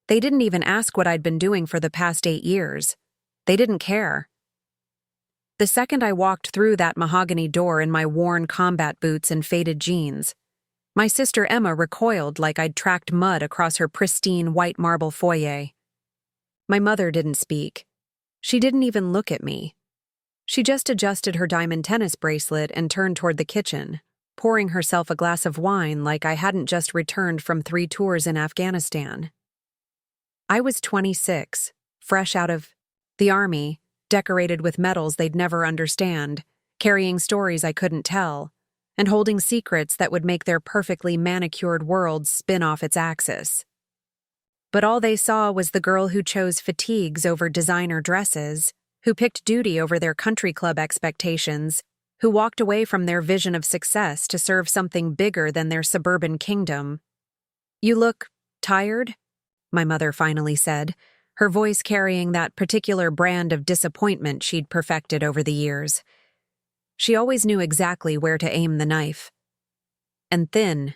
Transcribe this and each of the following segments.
They didn't even ask what I'd been doing for the past 8 years. They didn't care. The second I walked through that mahogany door in my worn combat boots and faded jeans, my sister Emma recoiled like I'd tracked mud across her pristine white marble foyer. My mother didn't speak. She didn't even look at me. She just adjusted her diamond tennis bracelet and turned toward the kitchen, pouring herself a glass of wine like I hadn't just returned from 3 tours in Afghanistan. I was 26, fresh out of the army, decorated with medals they'd never understand, carrying stories I couldn't tell, and holding secrets that would make their perfectly manicured world spin off its axis. But all they saw was the girl who chose fatigues over designer dresses, who picked duty over their country club expectations, who walked away from their vision of success to serve something bigger than their suburban kingdom. "You look tired?" my mother finally said, her voice carrying that particular brand of disappointment she'd perfected over the years. She always knew exactly where to aim the knife. "And thin.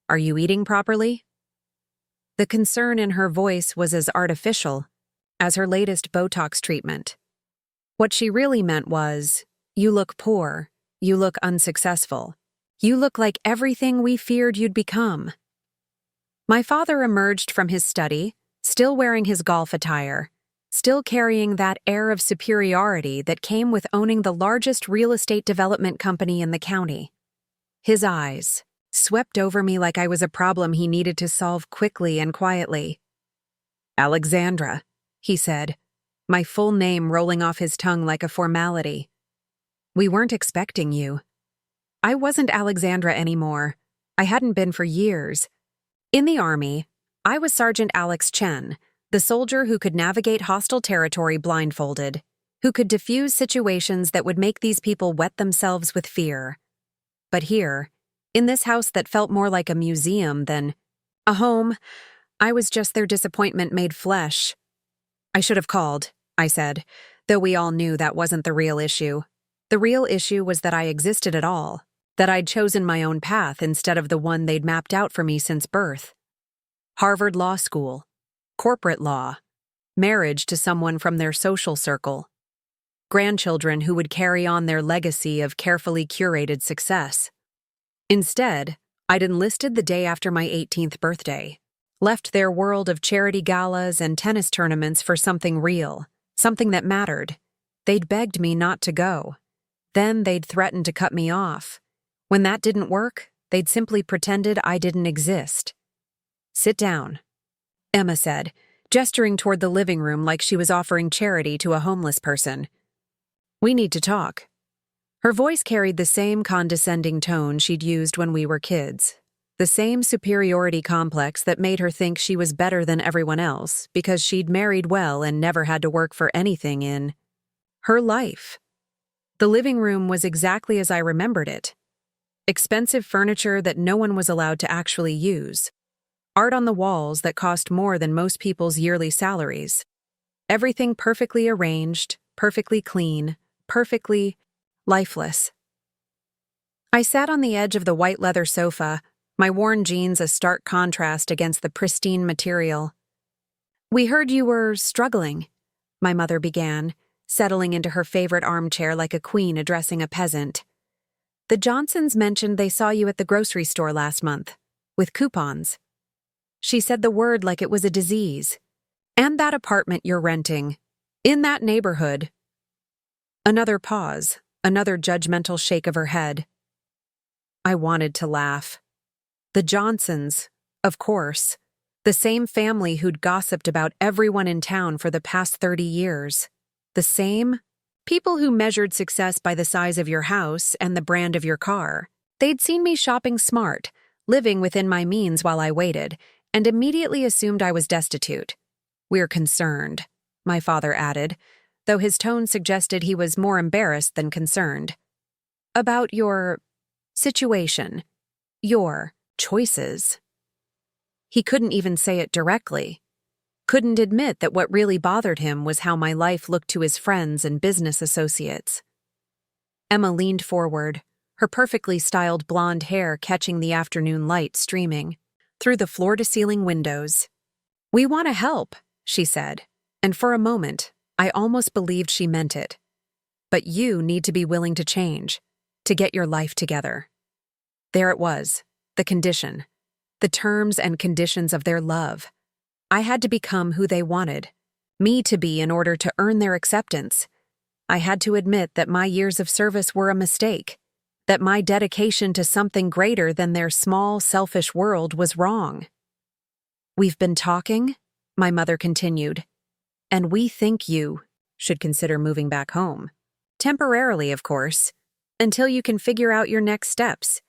Are you eating properly?" The concern in her voice was as artificial as her latest Botox treatment. What she really meant was, "You look poor. You look unsuccessful. You look like everything we feared you'd become." My father emerged from his study, still wearing his golf attire, still carrying that air of superiority that came with owning the largest real estate development company in the county. His eyes swept over me like I was a problem he needed to solve quickly and quietly. "Alexandra," he said, my full name rolling off his tongue like a formality. "We weren't expecting you." I wasn't Alexandra anymore. I hadn't been for years. In the army, I was Sergeant Alex Chen, the soldier who could navigate hostile territory blindfolded, who could diffuse situations that would make these people wet themselves with fear. But here, in this house that felt more like a museum than a home, I was just their disappointment made flesh. "I should have called," I said, though we all knew that wasn't the real issue. The real issue was that I existed at all, that I'd chosen my own path instead of the one they'd mapped out for me since birth. Harvard Law School, corporate law, marriage to someone from their social circle, grandchildren who would carry on their legacy of carefully curated success. Instead, I'd enlisted the day after my 18th birthday, left their world of charity galas and tennis tournaments for something real, something that mattered. They'd begged me not to go. Then they'd threatened to cut me off. When that didn't work, they'd simply pretended I didn't exist. "Sit down," Emma said, gesturing toward the living room like she was offering charity to a homeless person. "We need to talk." Her voice carried the same condescending tone she'd used when we were kids, the same superiority complex that made her think she was better than everyone else because she'd married well and never had to work for anything in her life. The living room was exactly as I remembered it. Expensive furniture that no one was allowed to actually use. Art on the walls that cost more than most people's yearly salaries. Everything perfectly arranged, perfectly clean, perfectly lifeless. I sat on the edge of the white leather sofa, my worn jeans a stark contrast against the pristine material. "We heard you were struggling," my mother began, settling into her favorite armchair like a queen addressing a peasant. "The Johnsons mentioned they saw you at the grocery store last month, with coupons." She said the word like it was a disease. "And that apartment you're renting. In that neighborhood." Another pause, another judgmental shake of her head. I wanted to laugh. The Johnsons, of course. The same family who'd gossiped about everyone in town for the past 30 years. The same people who measured success by the size of your house and the brand of your car. They'd seen me shopping smart, living within my means while I waited, and immediately assumed I was destitute. "We're concerned," my father added, though his tone suggested he was more embarrassed than concerned. "About your situation, your choices." He couldn't even say it directly. Couldn't admit that what really bothered him was how my life looked to his friends and business associates. Emma leaned forward, her perfectly styled blonde hair catching the afternoon light streaming through the floor-to-ceiling windows. "We want to help," she said, and for a moment, I almost believed she meant it. "But you need to be willing to change, to get your life together." There it was, the condition, the terms and conditions of their love. I had to become who they wanted me to be in order to earn their acceptance. I had to admit that my years of service were a mistake, that my dedication to something greater than their small, selfish world was wrong. "We've been talking," my mother continued, "and we think you should consider moving back home. Temporarily, of course, until you can figure out your next steps.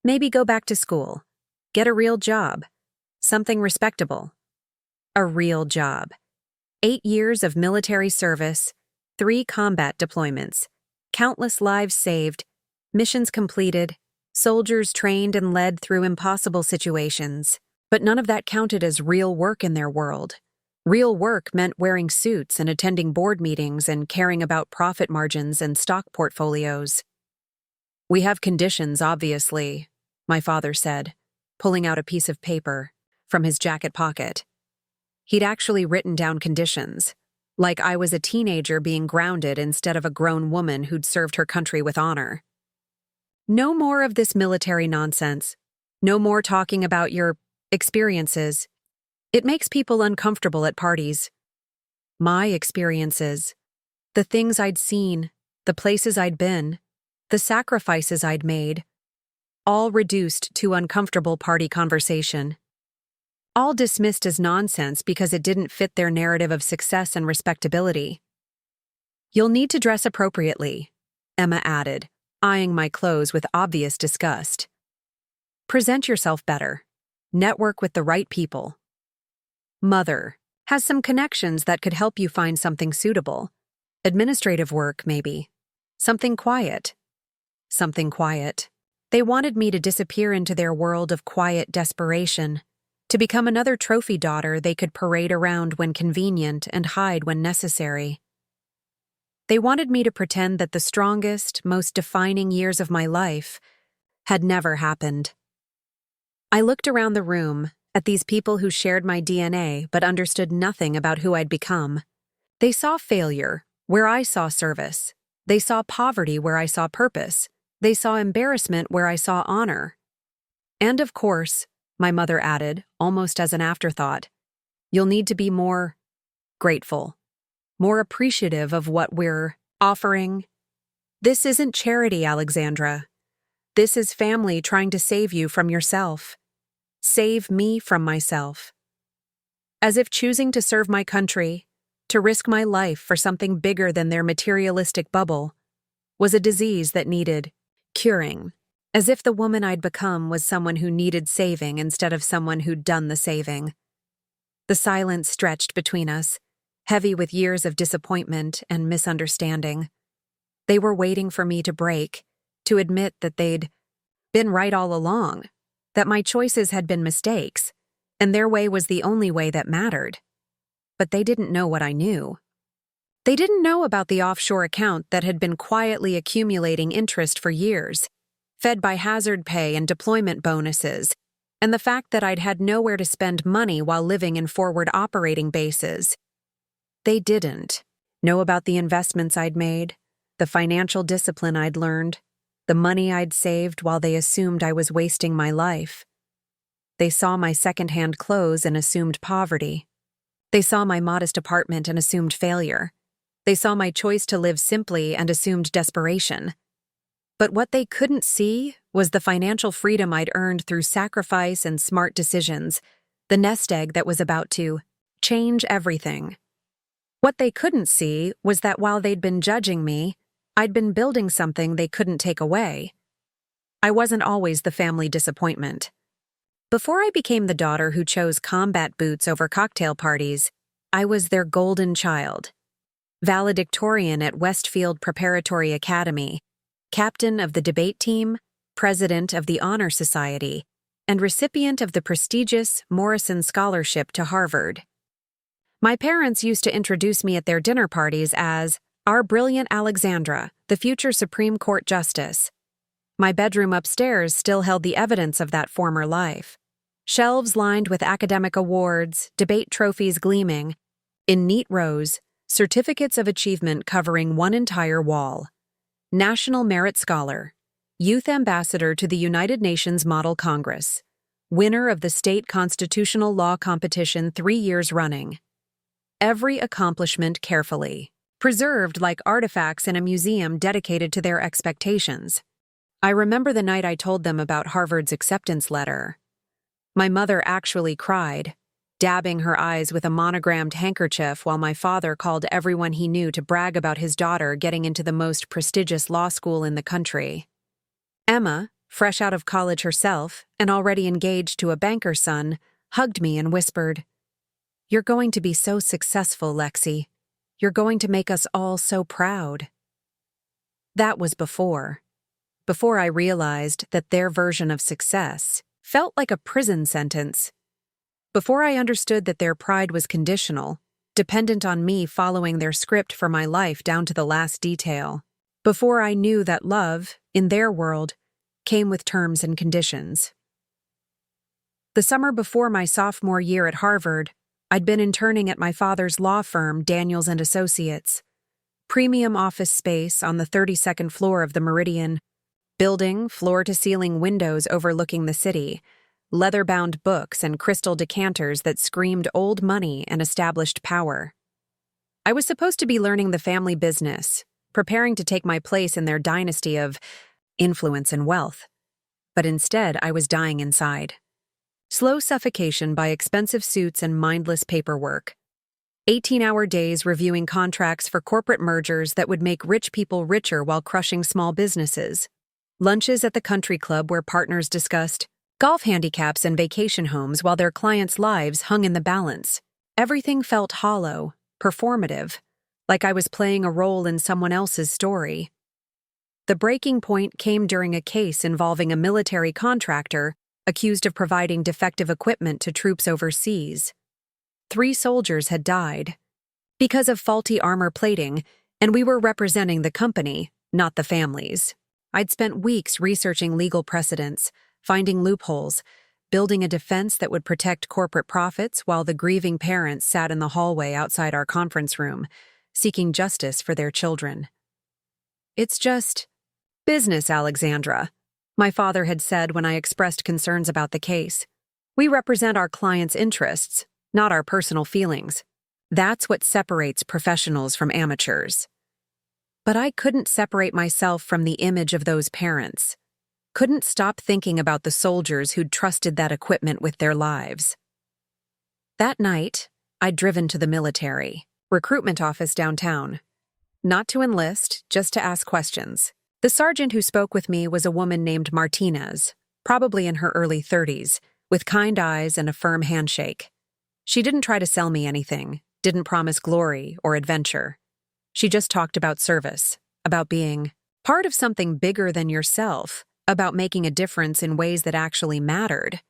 Maybe go back to school, get a real job, something respectable." A real job. 8 years of military service, 3 combat deployments, countless lives saved, missions completed, soldiers trained and led through impossible situations. But none of that counted as real work in their world. Real work meant wearing suits and attending board meetings and caring about profit margins and stock portfolios. "We have conditions, obviously," my father said, pulling out a piece of paper from his jacket pocket. He'd actually written down conditions, like I was a teenager being grounded instead of a grown woman who'd served her country with honor. "No more of this military nonsense. No more talking about your experiences. It makes people uncomfortable at parties." My experiences. The things I'd seen, the places I'd been, the sacrifices I'd made, all reduced to uncomfortable party conversation. All dismissed as nonsense because it didn't fit their narrative of success and respectability. "You'll need to dress appropriately," Emma added, eyeing my clothes with obvious disgust. "Present yourself better. Network with the right people. Mother has some connections that could help you find something suitable. Administrative work, maybe. Something quiet." Something quiet. They wanted me to disappear into their world of quiet desperation, to become another trophy daughter they could parade around when convenient and hide when necessary. They wanted me to pretend that the strongest, most defining years of my life had never happened. I looked around the room at these people who shared my DNA but understood nothing about who I'd become. They saw failure where I saw service. They saw poverty where I saw purpose. They saw embarrassment where I saw honor. "And of course," my mother added, almost as an afterthought, "you'll need to be more grateful, more appreciative of what we're offering. This isn't charity, Alexandra. This is family trying to save you from yourself. Save me from myself." As if choosing to serve my country, to risk my life for something bigger than their materialistic bubble, was a disease that needed curing. As if the woman I'd become was someone who needed saving instead of someone who'd done the saving. The silence stretched between us, heavy with years of disappointment and misunderstanding. They were waiting for me to break, to admit that they'd been right all along, that my choices had been mistakes, and their way was the only way that mattered. But they didn't know what I knew. They didn't know about the offshore account that had been quietly accumulating interest for years, fed by hazard pay and deployment bonuses, and the fact that I'd had nowhere to spend money while living in forward operating bases. They didn't know about the investments I'd made, the financial discipline I'd learned, the money I'd saved while they assumed I was wasting my life. They saw my secondhand clothes and assumed poverty. They saw my modest apartment and assumed failure. They saw my choice to live simply and assumed desperation. But what they couldn't see was the financial freedom I'd earned through sacrifice and smart decisions, the nest egg that was about to change everything. What they couldn't see was that while they'd been judging me, I'd been building something they couldn't take away. I wasn't always the family disappointment. Before I became the daughter who chose combat boots over cocktail parties, I was their golden child. Valedictorian at Westfield Preparatory Academy, captain of the debate team, president of the Honor Society, and recipient of the prestigious Morrison Scholarship to Harvard. My parents used to introduce me at their dinner parties as our brilliant Alexandra, the future Supreme Court Justice. My bedroom upstairs still held the evidence of that former life. Shelves lined with academic awards, debate trophies gleaming. In neat rows, certificates of achievement covering one entire wall. National Merit Scholar, Youth Ambassador to the United Nations Model Congress, winner of the state constitutional law competition 3 years running. Every accomplishment carefully preserved like artifacts in a museum dedicated to their expectations. I remember the night I told them about Harvard's acceptance letter. My mother actually cried, dabbing her eyes with a monogrammed handkerchief while my father called everyone he knew to brag about his daughter getting into the most prestigious law school in the country. Emma, fresh out of college herself and already engaged to a banker's son, hugged me and whispered, "You're going to be so successful, Lexi. You're going to make us all so proud." That was before I realized that their version of success felt like a prison sentence. Before I understood that their pride was conditional, dependent on me following their script for my life down to the last detail. Before I knew that love, in their world, came with terms and conditions. The summer before my sophomore year at Harvard, I'd been interning at my father's law firm, Daniels & Associates. Premium office space on the 32nd floor of the Meridian. Building, floor-to-ceiling windows overlooking the city. Leather-bound books and crystal decanters that screamed old money and established power. I was supposed to be learning the family business, preparing to take my place in their dynasty of influence and wealth. But instead, I was dying inside. Slow suffocation by expensive suits and mindless paperwork. 18-hour days reviewing contracts for corporate mergers that would make rich people richer while crushing small businesses. Lunches at the country club where partners discussed golf handicaps and vacation homes while their clients' lives hung in the balance. Everything felt hollow, performative, like I was playing a role in someone else's story. The breaking point came during a case involving a military contractor accused of providing defective equipment to troops overseas. 3 soldiers had died because of faulty armor plating, and we were representing the company, not the families. I'd spent weeks researching legal precedents, finding loopholes, building a defense that would protect corporate profits while the grieving parents sat in the hallway outside our conference room, seeking justice for their children. "It's just business, Alexandra," my father had said when I expressed concerns about the case. "We represent our clients' interests, not our personal feelings. That's what separates professionals from amateurs." But I couldn't separate myself from the image of those parents. Couldn't stop thinking about the soldiers who'd trusted that equipment with their lives. That night, I'd driven to the military recruitment office downtown. Not to enlist, just to ask questions. The sergeant who spoke with me was a woman named Martinez, probably in her early 30s, with kind eyes and a firm handshake. She didn't try to sell me anything, didn't promise glory or adventure. She just talked about service, about being part of something bigger than yourself, about making a difference in ways that actually mattered.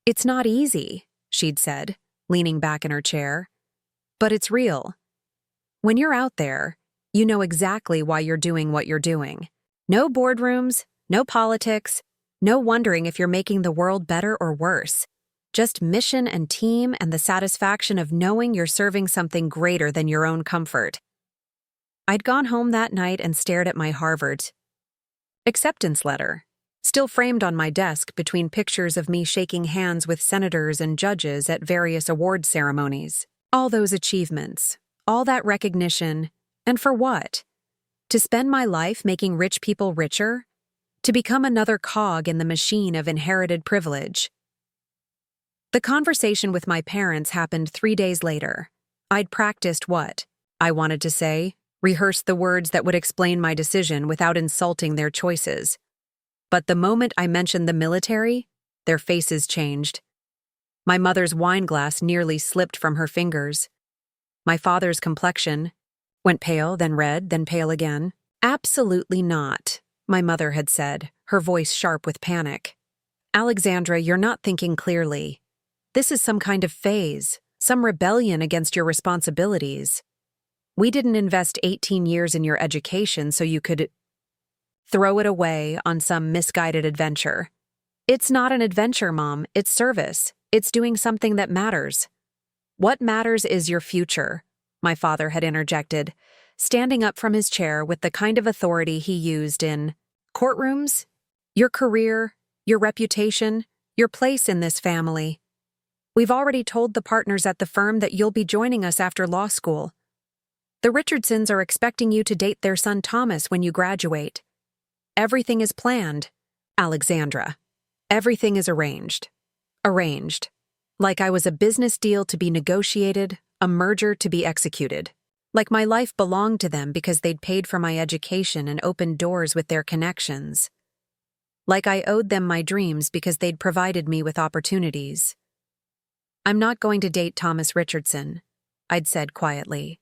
"It's not easy," she'd said, leaning back in her chair. "But it's real. When you're out there, you know exactly why you're doing what you're doing. No boardrooms, no politics, no wondering if you're making the world better or worse. Just mission and team and the satisfaction of knowing you're serving something greater than your own comfort." I'd gone home that night and stared at my Harvard acceptance letter, still framed on my desk between pictures of me shaking hands with senators and judges at various award ceremonies. All those achievements, all that recognition, and for what? To spend my life making rich people richer? To become another cog in the machine of inherited privilege? The conversation with my parents happened 3 days later. I'd practiced what I wanted to say, rehearsed the words that would explain my decision without insulting their choices. But the moment I mentioned the military, their faces changed. My mother's wine glass nearly slipped from her fingers. My father's complexion went pale, then red, then pale again. "Absolutely not," my mother had said, her voice sharp with panic. "Alexandra, you're not thinking clearly. This is some kind of phase, some rebellion against your responsibilities. We didn't invest 18 years in your education so you could throw it away on some misguided adventure. It's not an adventure, Mom. It's service. It's doing something that matters. What matters is your future, my father had interjected, standing up from his chair with the kind of authority he used in courtrooms, your career, your reputation, your place in this family. We've already told the partners at the firm that you'll be joining us after law school. The Richardsons are expecting you to date their son Thomas when you graduate. Everything is planned, Alexandra. Everything is arranged. Arranged. Like I was a business deal to be negotiated, a merger to be executed. Like my life belonged to them because they'd paid for my education and opened doors with their connections. Like I owed them my dreams because they'd provided me with opportunities. I'm not going to date Thomas Richardson, I'd said quietly.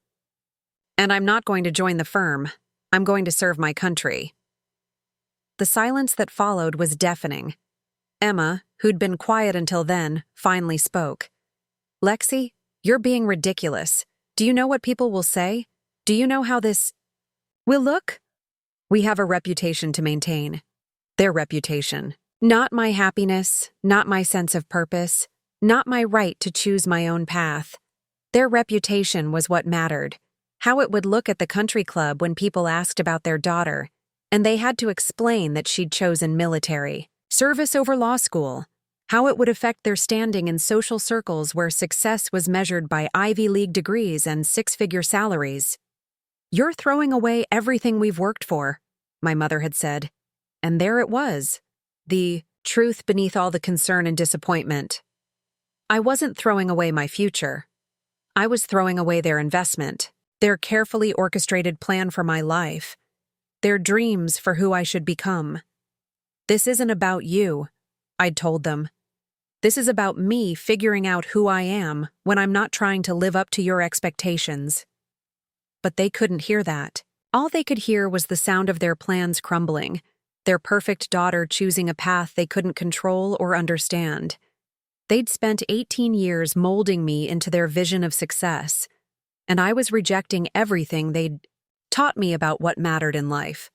And I'm not going to join the firm. I'm going to serve my country. The silence that followed was deafening. Emma, who'd been quiet until then, finally spoke. Lexi, you're being ridiculous. Do you know what people will say? Do you know how this will look? We have a reputation to maintain. Their reputation. Not my happiness, not my sense of purpose, not my right to choose my own path. Their reputation was what mattered. How it would look at the country club when people asked about their daughter, and they had to explain that she'd chosen military, service over law school, how it would affect their standing in social circles where success was measured by Ivy League degrees and six-figure salaries. You're throwing away everything we've worked for, my mother had said. And there it was, the truth beneath all the concern and disappointment. I wasn't throwing away my future. I was throwing away their investment, their carefully orchestrated plan for my life, their dreams for who I should become. This isn't about you, I'd told them. This is about me figuring out who I am when I'm not trying to live up to your expectations. But they couldn't hear that. All they could hear was the sound of their plans crumbling, their perfect daughter choosing a path they couldn't control or understand. They'd spent 18 years molding me into their vision of success, and I was rejecting everything they'd taught me about what mattered in life.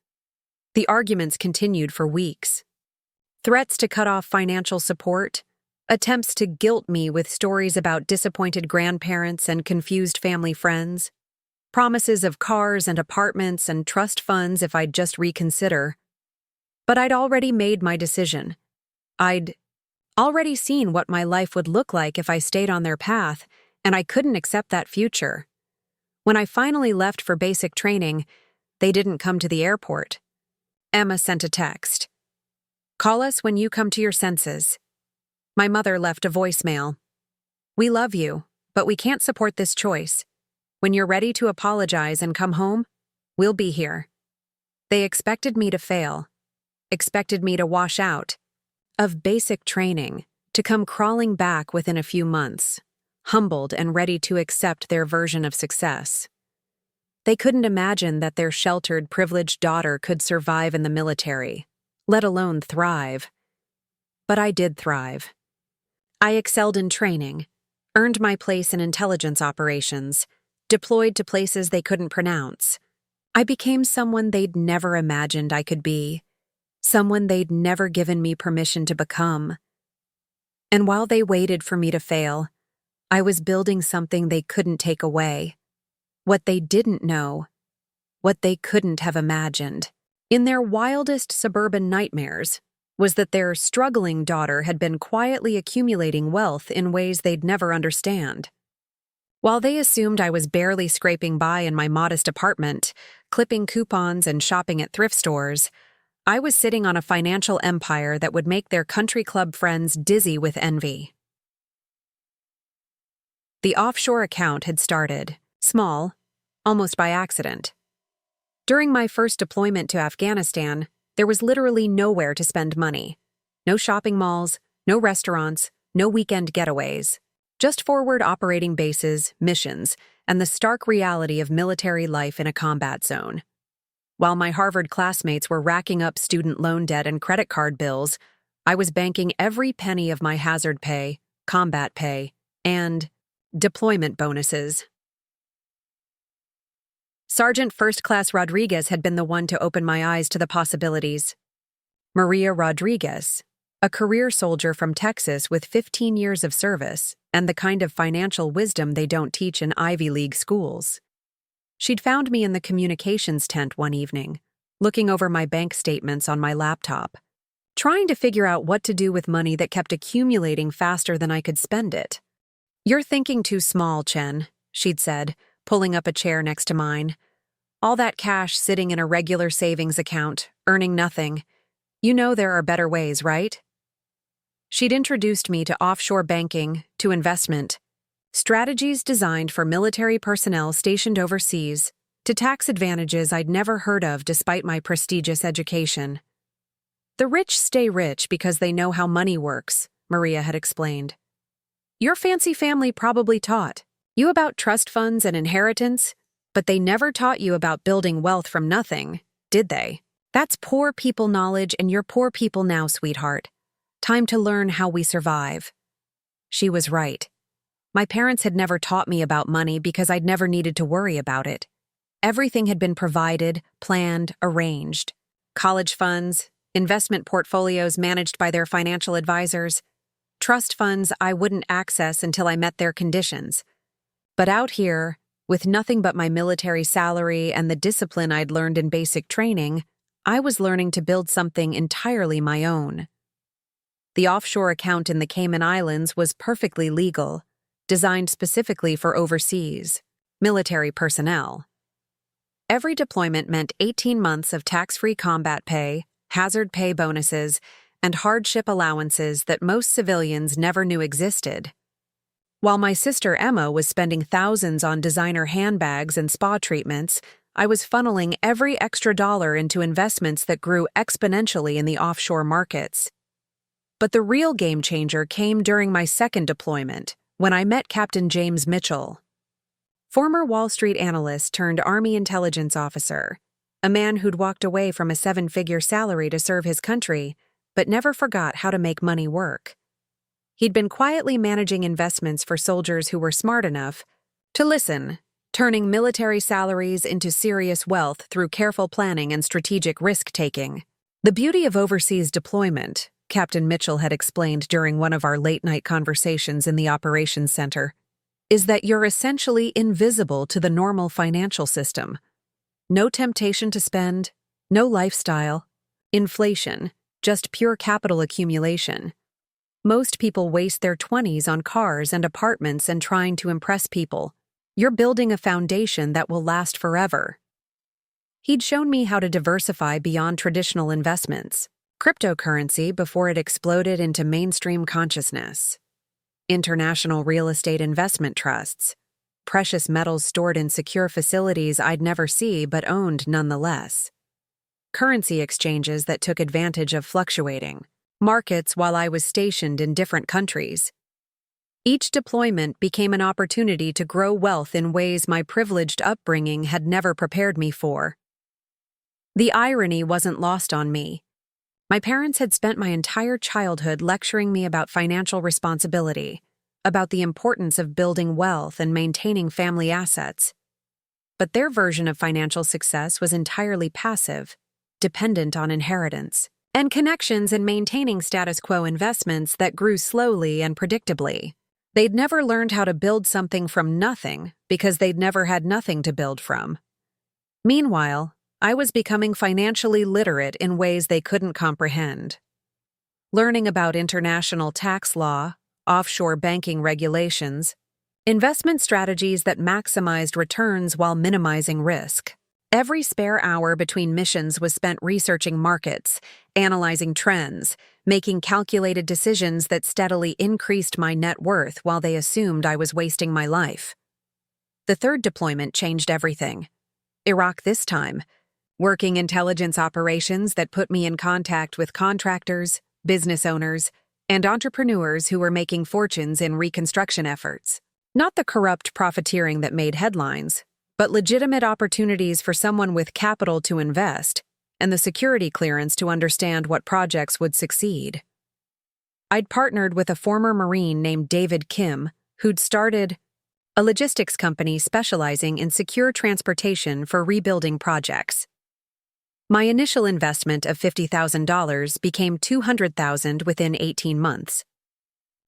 The arguments continued for weeks. Threats to cut off financial support, attempts to guilt me with stories about disappointed grandparents and confused family friends, promises of cars and apartments and trust funds if I'd just reconsider. But I'd already made my decision. I'd already seen what my life would look like if I stayed on their path, and I couldn't accept that future. When I finally left for basic training, they didn't come to the airport. Emma sent a text. Call us when you come to your senses. My mother left a voicemail. We love you, but we can't support this choice. When you're ready to apologize and come home, we'll be here. They expected me to fail, expected me to wash out of basic training, to come crawling back within a few months, humbled and ready to accept their version of success. They couldn't imagine that their sheltered, privileged daughter could survive in the military, let alone thrive. But I did thrive. I excelled in training, earned my place in intelligence operations, deployed to places they couldn't pronounce. I became someone they'd never imagined I could be, someone they'd never given me permission to become. And while they waited for me to fail, I was building something they couldn't take away. What they didn't know, what they couldn't have imagined, in their wildest suburban nightmares, was that their struggling daughter had been quietly accumulating wealth in ways they'd never understand. While they assumed I was barely scraping by in my modest apartment, clipping coupons and shopping at thrift stores, I was sitting on a financial empire that would make their country club friends dizzy with envy. The offshore account had started, small, almost by accident. During my first deployment to Afghanistan, there was literally nowhere to spend money. No shopping malls, no restaurants, no weekend getaways. Just forward operating bases, missions, and the stark reality of military life in a combat zone. While my Harvard classmates were racking up student loan debt and credit card bills, I was banking every penny of my hazard pay, combat pay, and deployment bonuses. Sergeant First Class Rodriguez had been the one to open my eyes to the possibilities. Maria Rodriguez, a career soldier from Texas with 15 years of service and the kind of financial wisdom they don't teach in Ivy League schools. She'd found me in the communications tent one evening, looking over my bank statements on my laptop, trying to figure out what to do with money that kept accumulating faster than I could spend it. "You're thinking too small, Chen," she'd said, pulling up a chair next to mine. "All that cash sitting in a regular savings account, earning nothing. You know there are better ways, right?" She'd introduced me to offshore banking, to investment, strategies designed for military personnel stationed overseas, to tax advantages I'd never heard of despite my prestigious education. "The rich stay rich because they know how money works," Maria had explained. "Your fancy family probably taught you about trust funds and inheritance, but they never taught you about building wealth from nothing, did they? That's poor people knowledge, and you're poor people now, sweetheart. Time to learn how we survive." She was right. My parents had never taught me about money because I'd never needed to worry about it. Everything had been provided, planned, arranged. College funds, investment portfolios managed by their financial advisors, trust funds I wouldn't access until I met their conditions. But out here, with nothing but my military salary and the discipline I'd learned in basic training, I was learning to build something entirely my own. The offshore account in the Cayman Islands was perfectly legal, designed specifically for overseas military personnel. Every deployment meant 18 months of tax-free combat pay, hazard pay bonuses, and hardship allowances that most civilians never knew existed. While my sister Emma was spending thousands on designer handbags and spa treatments, I was funneling every extra dollar into investments that grew exponentially in the offshore markets. But the real game changer came during my second deployment, when I met Captain James Mitchell. Former Wall Street analyst turned Army intelligence officer, a man who'd walked away from a 7-figure salary to serve his country, but never forgot how to make money work. He'd been quietly managing investments for soldiers who were smart enough to listen, turning military salaries into serious wealth through careful planning and strategic risk-taking. "The beauty of overseas deployment," Captain Mitchell had explained during one of our late-night conversations in the operations center, "is that you're essentially invisible to the normal financial system. No temptation to spend, no lifestyle, inflation, just pure capital accumulation. Most people waste their 20s on cars and apartments and trying to impress people. You're building a foundation that will last forever." He'd shown me how to diversify beyond traditional investments. Cryptocurrency before it exploded into mainstream consciousness. International real estate investment trusts. Precious metals stored in secure facilities I'd never see but owned nonetheless. Currency exchanges that took advantage of fluctuating markets while I was stationed in different countries. Each deployment became an opportunity to grow wealth in ways my privileged upbringing had never prepared me for. The irony wasn't lost on me. My parents had spent my entire childhood lecturing me about financial responsibility, about the importance of building wealth and maintaining family assets. But their version of financial success was entirely passive, dependent on inheritance, and connections and maintaining status quo investments that grew slowly and predictably. They'd never learned how to build something from nothing because they'd never had nothing to build from. Meanwhile, I was becoming financially literate in ways they couldn't comprehend. Learning about international tax law, offshore banking regulations, investment strategies that maximized returns while minimizing risk. Every spare hour between missions was spent researching markets, analyzing trends, making calculated decisions that steadily increased my net worth while they assumed I was wasting my life. The third deployment changed everything. Iraq this time. Working intelligence operations that put me in contact with contractors, business owners, and entrepreneurs who were making fortunes in reconstruction efforts. Not the corrupt profiteering that made headlines, but legitimate opportunities for someone with capital to invest and the security clearance to understand what projects would succeed. I'd partnered with a former Marine named David Kim, who'd started a logistics company specializing in secure transportation for rebuilding projects. My initial investment of $50,000 became $200,000 within 18 months.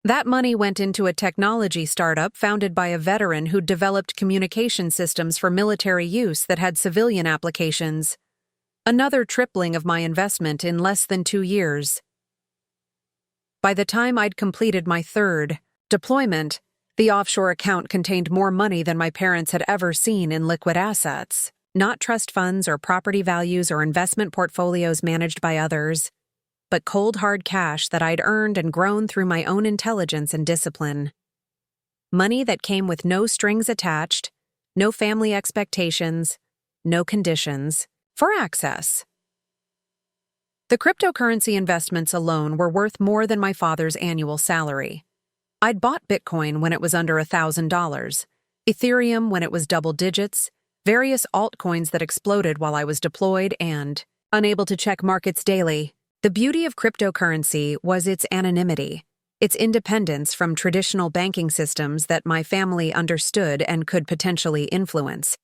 That money went into a technology startup founded by a veteran who developed communication systems for military use that had civilian applications. Another tripling of my investment in less than 2 years. By the time I'd completed my third deployment, the offshore account contained more money than my parents had ever seen in liquid assets, not trust funds or property values or investment portfolios managed by others, but cold hard cash that I'd earned and grown through my own intelligence and discipline. Money that came with no strings attached, no family expectations, no conditions for access. The cryptocurrency investments alone were worth more than my father's annual salary. I'd bought Bitcoin when it was under $1,000, Ethereum when it was double digits, various altcoins that exploded while I was deployed and unable to check markets daily. The beauty of cryptocurrency was its anonymity, its independence from traditional banking systems that my family understood and could potentially influence.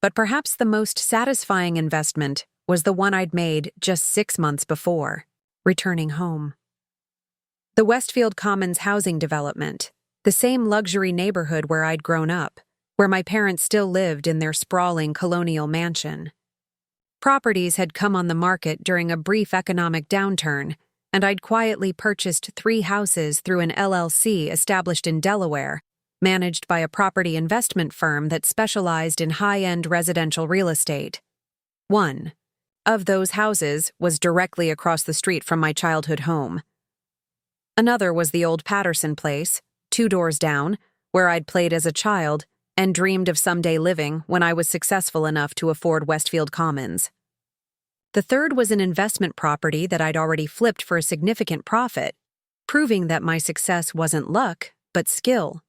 But perhaps the most satisfying investment was the one I'd made just 6 months before, returning home. The Westfield Commons housing development, the same luxury neighborhood where I'd grown up, where my parents still lived in their sprawling colonial mansion. Properties had come on the market during a brief economic downturn, and I'd quietly purchased 3 houses through an LLC established in Delaware, managed by a property investment firm that specialized in high-end residential real estate. One of those houses was directly across the street from my childhood home. Another was the old Patterson place, 2 doors down, where I'd played as a child and dreamed of someday living when I was successful enough to afford Westfield Commons. The third was an investment property that I'd already flipped for a significant profit, proving that my success wasn't luck, but skill.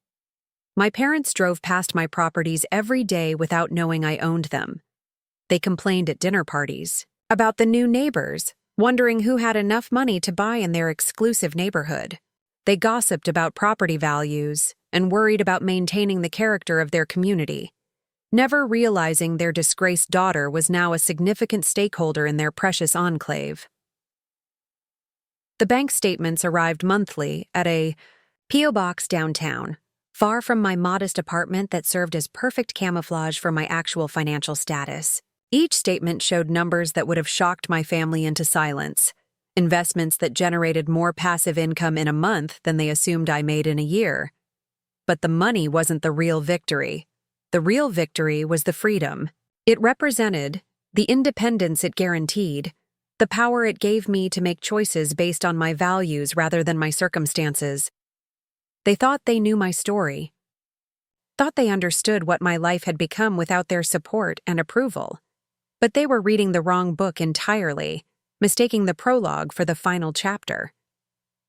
My parents drove past my properties every day without knowing I owned them. They complained at dinner parties about the new neighbors, wondering who had enough money to buy in their exclusive neighborhood. They gossiped about property values and worried about maintaining the character of their community, never realizing their disgraced daughter was now a significant stakeholder in their precious enclave. The bank statements arrived monthly at a P.O. box downtown, far from my modest apartment that served as perfect camouflage for my actual financial status. Each statement showed numbers that would have shocked my family into silence, investments that generated more passive income in a month than they assumed I made in a year. But the money wasn't the real victory. The real victory was the freedom it represented, the independence it guaranteed, the power it gave me to make choices based on my values rather than my circumstances. They thought they knew my story, thought they understood what my life had become without their support and approval. But they were reading the wrong book entirely, mistaking the prologue for the final chapter.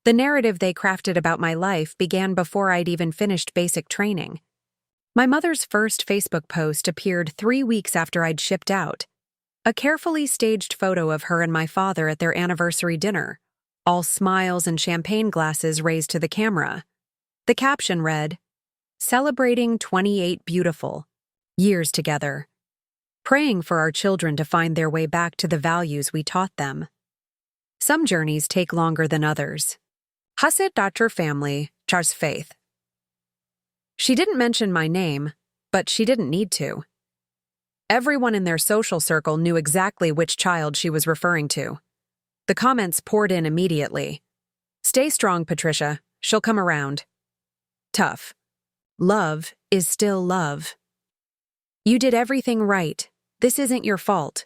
The narrative they crafted about my life began before I'd even finished basic training. My mother's first Facebook post appeared 3 weeks after I'd shipped out. A carefully staged photo of her and my father at their anniversary dinner, all smiles and champagne glasses raised to the camera. The caption read, "Celebrating 28 beautiful years together. Praying for our children to find their way back to the values we taught them. Some journeys take longer than others. Hasid Dr. Family, Char's Faith." She didn't mention my name, but she didn't need to. Everyone in their social circle knew exactly which child she was referring to. The comments poured in immediately. "Stay strong, Patricia. She'll come around." "Tough. Love is still love. You did everything right. This isn't your fault."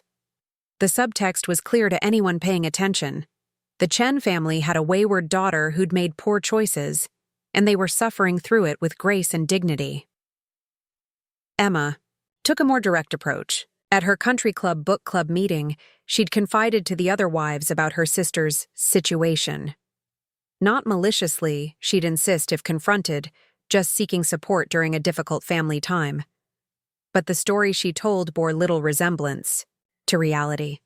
The subtext was clear to anyone paying attention. The Chen family had a wayward daughter who'd made poor choices, and they were suffering through it with grace and dignity. Emma took a more direct approach. At her country club book club meeting, she'd confided to the other wives about her sister's situation. Not maliciously, she'd insist if confronted, just seeking support during a difficult family time. But the story she told bore little resemblance to reality.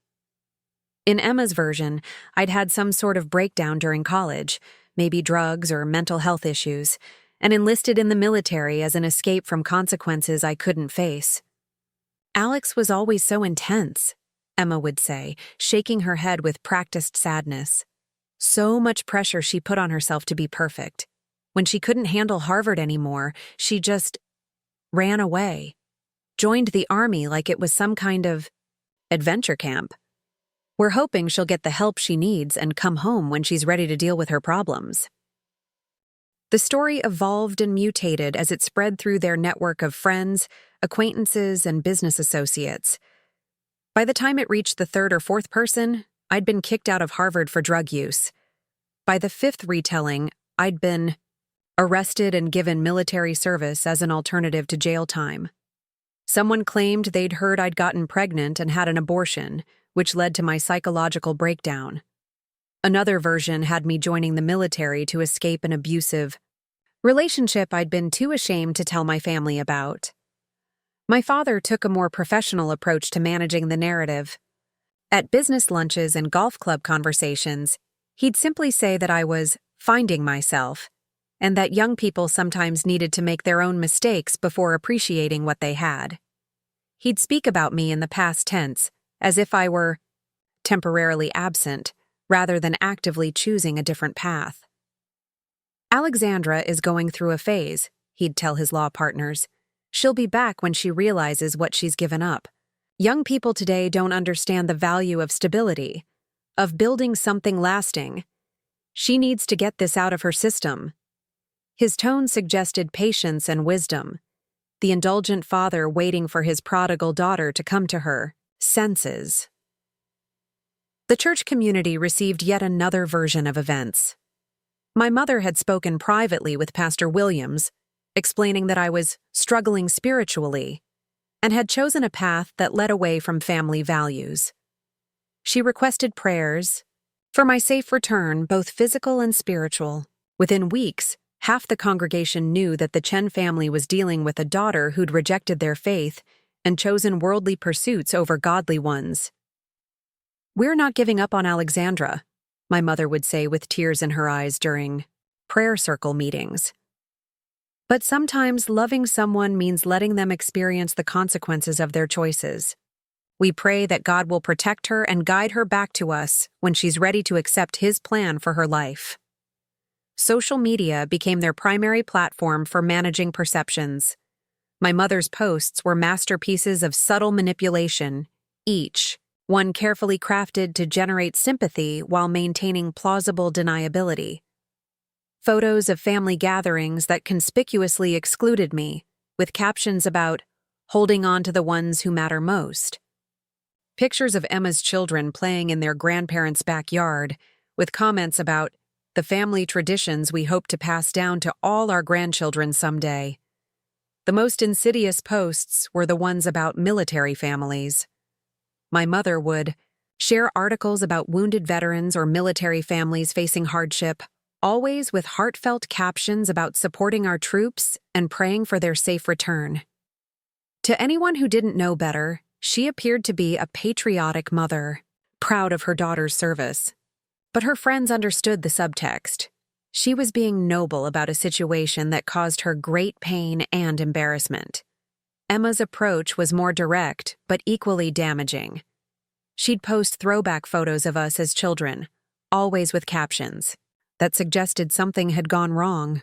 In Emma's version, I'd had some sort of breakdown during college, maybe drugs or mental health issues, and enlisted in the military as an escape from consequences I couldn't face. Alex was always so intense. Emma would say, shaking her head with practiced sadness. So much pressure she put on herself to be perfect. When she couldn't handle Harvard anymore, she just ran away, joined the army like it was some kind of adventure camp. We're hoping she'll get the help she needs and come home when she's ready to deal with her problems. The story evolved and mutated as it spread through their network of friends, acquaintances, and business associates. By the time it reached the third or fourth person, I'd been kicked out of Harvard for drug use. By the fifth retelling, I'd been arrested and given military service as an alternative to jail time. Someone claimed they'd heard I'd gotten pregnant and had an abortion, which led to my psychological breakdown. Another version had me joining the military to escape an abusive relationship I'd been too ashamed to tell my family about. My father took a more professional approach to managing the narrative. At business lunches and golf club conversations, he'd simply say that I was finding myself, and that young people sometimes needed to make their own mistakes before appreciating what they had. He'd speak about me in the past tense, as if I were temporarily absent, rather than actively choosing a different path. Alexandra is going through a phase, he'd tell his law partners. She'll be back when she realizes what she's given up. Young people today don't understand the value of stability, of building something lasting. She needs to get this out of her system. His tone suggested patience and wisdom, the indulgent father waiting for his prodigal daughter to come to her senses. The church community received yet another version of events. My mother had spoken privately with Pastor Williams, explaining that I was struggling spiritually and had chosen a path that led away from family values. She requested prayers for my safe return, both physical and spiritual. Within weeks, half the congregation knew that the Chen family was dealing with a daughter who'd rejected their faith and chosen worldly pursuits over godly ones. "We're not giving up on Alexandra," my mother would say with tears in her eyes during prayer circle meetings. But sometimes loving someone means letting them experience the consequences of their choices. We pray that God will protect her and guide her back to us when she's ready to accept His plan for her life. Social media became their primary platform for managing perceptions. My mother's posts were masterpieces of subtle manipulation, each one carefully crafted to generate sympathy while maintaining plausible deniability. Photos of family gatherings that conspicuously excluded me, with captions about holding on to the ones who matter most. Pictures of Emma's children playing in their grandparents' backyard, with comments about the family traditions we hope to pass down to all our grandchildren someday. The most insidious posts were the ones about military families. My mother would share articles about wounded veterans or military families facing hardship, always with heartfelt captions about supporting our troops and praying for their safe return. To anyone who didn't know better, she appeared to be a patriotic mother, proud of her daughter's service. But her friends understood the subtext. She was being noble about a situation that caused her great pain and embarrassment. Emma's approach was more direct, but equally damaging. She'd post throwback photos of us as children, always with captions that suggested something had gone wrong.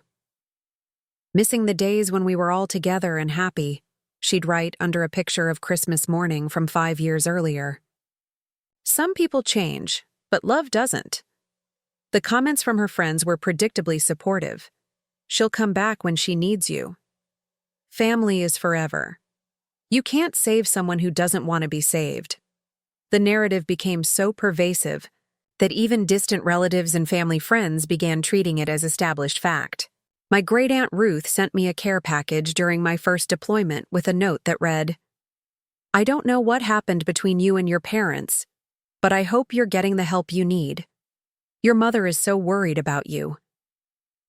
"Missing the days when we were all together and happy," she'd write under a picture of Christmas morning from 5 years earlier. Some people change, but love doesn't. The comments from her friends were predictably supportive. "She'll come back when she needs you. Family is forever. You can't save someone who doesn't want to be saved." The narrative became so pervasive that even distant relatives and family friends began treating it as established fact. My great-aunt Ruth sent me a care package during my first deployment with a note that read, "I don't know what happened between you and your parents, but I hope you're getting the help you need. Your mother is so worried about you.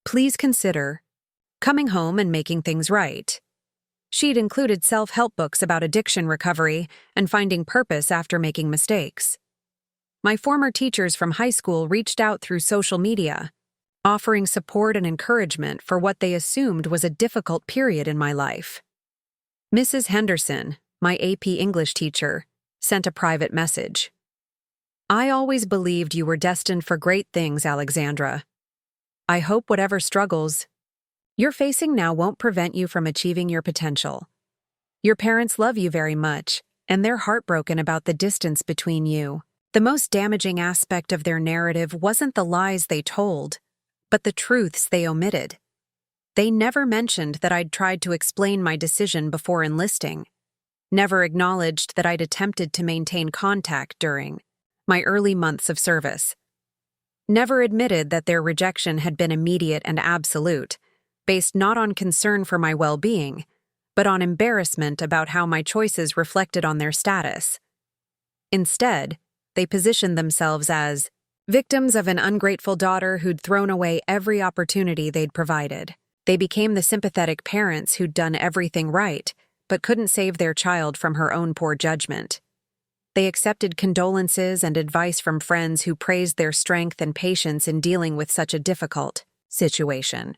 Please consider coming home and making things right." She'd included self-help books about addiction recovery and finding purpose after making mistakes. My former teachers from high school reached out through social media, offering support and encouragement for what they assumed was a difficult period in my life. Mrs. Henderson, my AP English teacher, sent a private message. I always believed you were destined for great things, Alexandra. I hope whatever struggles you're facing now won't prevent you from achieving your potential. Your parents love you very much, and they're heartbroken about the distance between you. The most damaging aspect of their narrative wasn't the lies they told, but the truths they omitted. They never mentioned that I'd tried to explain my decision before enlisting, never acknowledged that I'd attempted to maintain contact during my early months of service, never admitted that their rejection had been immediate and absolute, based not on concern for my well-being, but on embarrassment about how my choices reflected on their status. Instead, they positioned themselves as victims of an ungrateful daughter who'd thrown away every opportunity they'd provided. They became the sympathetic parents who'd done everything right, but couldn't save their child from her own poor judgment. They accepted condolences and advice from friends who praised their strength and patience in dealing with such a difficult situation.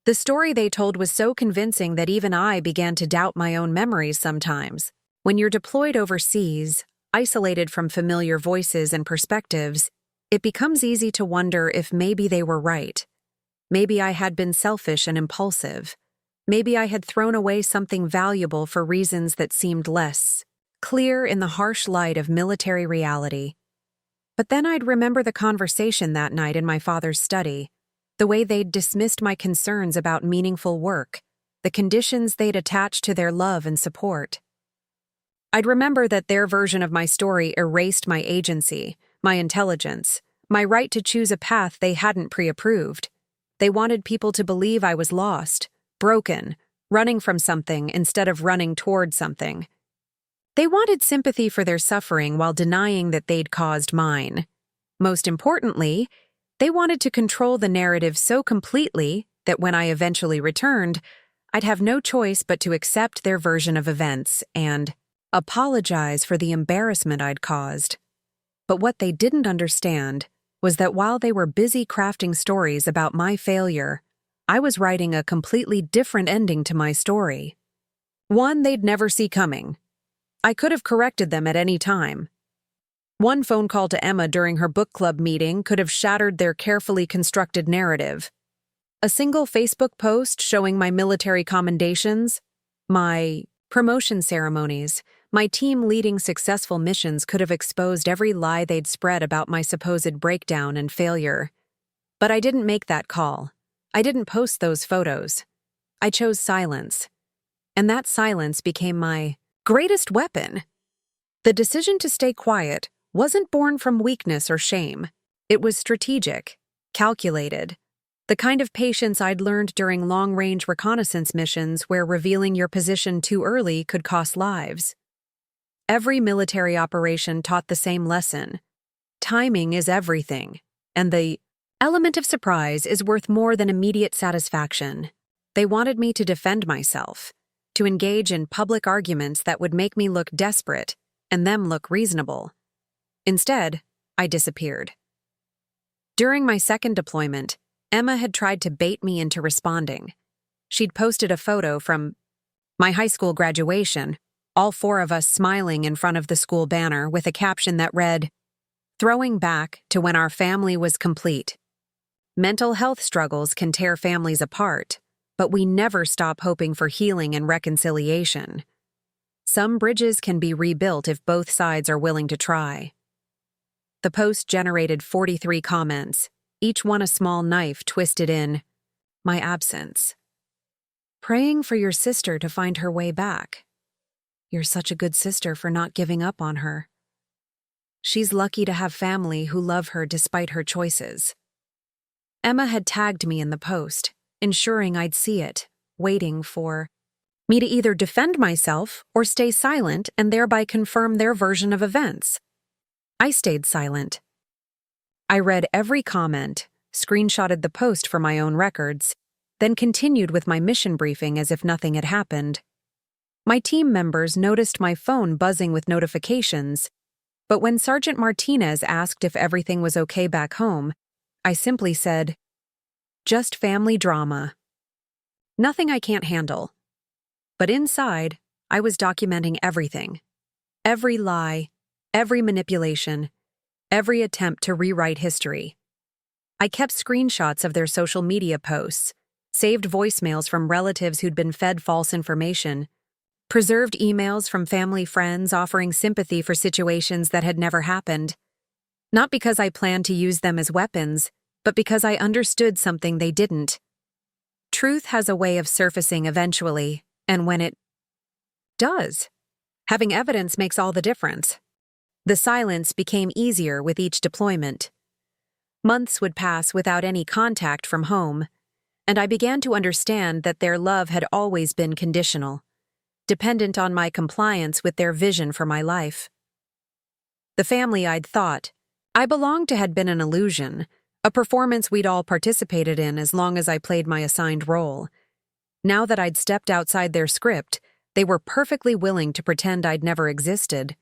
The story they told was so convincing that even I began to doubt my own memories sometimes. When you're deployed overseas, isolated from familiar voices and perspectives, it becomes easy to wonder if maybe they were right. Maybe I had been selfish and impulsive. Maybe I had thrown away something valuable for reasons that seemed less clear in the harsh light of military reality. But then I'd remember the conversation that night in my father's study, the way they'd dismissed my concerns about meaningful work, the conditions they'd attached to their love and support. I'd remember that their version of my story erased my agency, my intelligence, my right to choose a path they hadn't pre-approved. They wanted people to believe I was lost, broken, running from something instead of running toward something. They wanted sympathy for their suffering while denying that they'd caused mine. Most importantly, they wanted to control the narrative so completely that when I eventually returned, I'd have no choice but to accept their version of events and apologize for the embarrassment I'd caused. But what they didn't understand was that while they were busy crafting stories about my failure, I was writing a completely different ending to my story. One they'd never see coming. I could have corrected them at any time. One phone call to Emma during her book club meeting could have shattered their carefully constructed narrative. A single Facebook post showing my military commendations, my promotion ceremonies, my team leading successful missions could have exposed every lie they'd spread about my supposed breakdown and failure. But I didn't make that call. I didn't post those photos. I chose silence. And that silence became my greatest weapon. The decision to stay quiet wasn't born from weakness or shame. It was strategic, calculated, the kind of patience I'd learned during long-range reconnaissance missions where revealing your position too early could cost lives. Every military operation taught the same lesson. Timing is everything, and the element of surprise is worth more than immediate satisfaction. They wanted me to defend myself, to engage in public arguments that would make me look desperate and them look reasonable. Instead, I disappeared. During my second deployment, Emma had tried to bait me into responding. She'd posted a photo from my high school graduation, all four of us smiling in front of the school banner with a caption that read, "Throwing back to when our family was complete. Mental health struggles can tear families apart, but we never stop hoping for healing and reconciliation. Some bridges can be rebuilt if both sides are willing to try." The post generated 43 comments, each one a small knife twisted in my absence. "Praying for your sister to find her way back. You're such a good sister for not giving up on her. She's lucky to have family who love her despite her choices." Emma had tagged me in the post, ensuring I'd see it, waiting for me to either defend myself or stay silent and thereby confirm their version of events. I stayed silent. I read every comment, screenshotted the post for my own records, then continued with my mission briefing as if nothing had happened. My team members noticed my phone buzzing with notifications, but when Sergeant Martinez asked if everything was okay back home, I simply said, "Just family drama. Nothing I can't handle." But inside, I was documenting everything. Every lie, every manipulation, every attempt to rewrite history. I kept screenshots of their social media posts, saved voicemails from relatives who'd been fed false information, preserved emails from family friends offering sympathy for situations that had never happened. Not because I planned to use them as weapons, but because I understood something they didn't. Truth has a way of surfacing eventually, and when it does, having evidence makes all the difference. The silence became easier with each deployment. Months would pass without any contact from home, and I began to understand that their love had always been conditional, dependent on my compliance with their vision for my life. The family I'd thought I belonged to had been an illusion, a performance we'd all participated in as long as I played my assigned role. Now that I'd stepped outside their script, they were perfectly willing to pretend I'd never existed.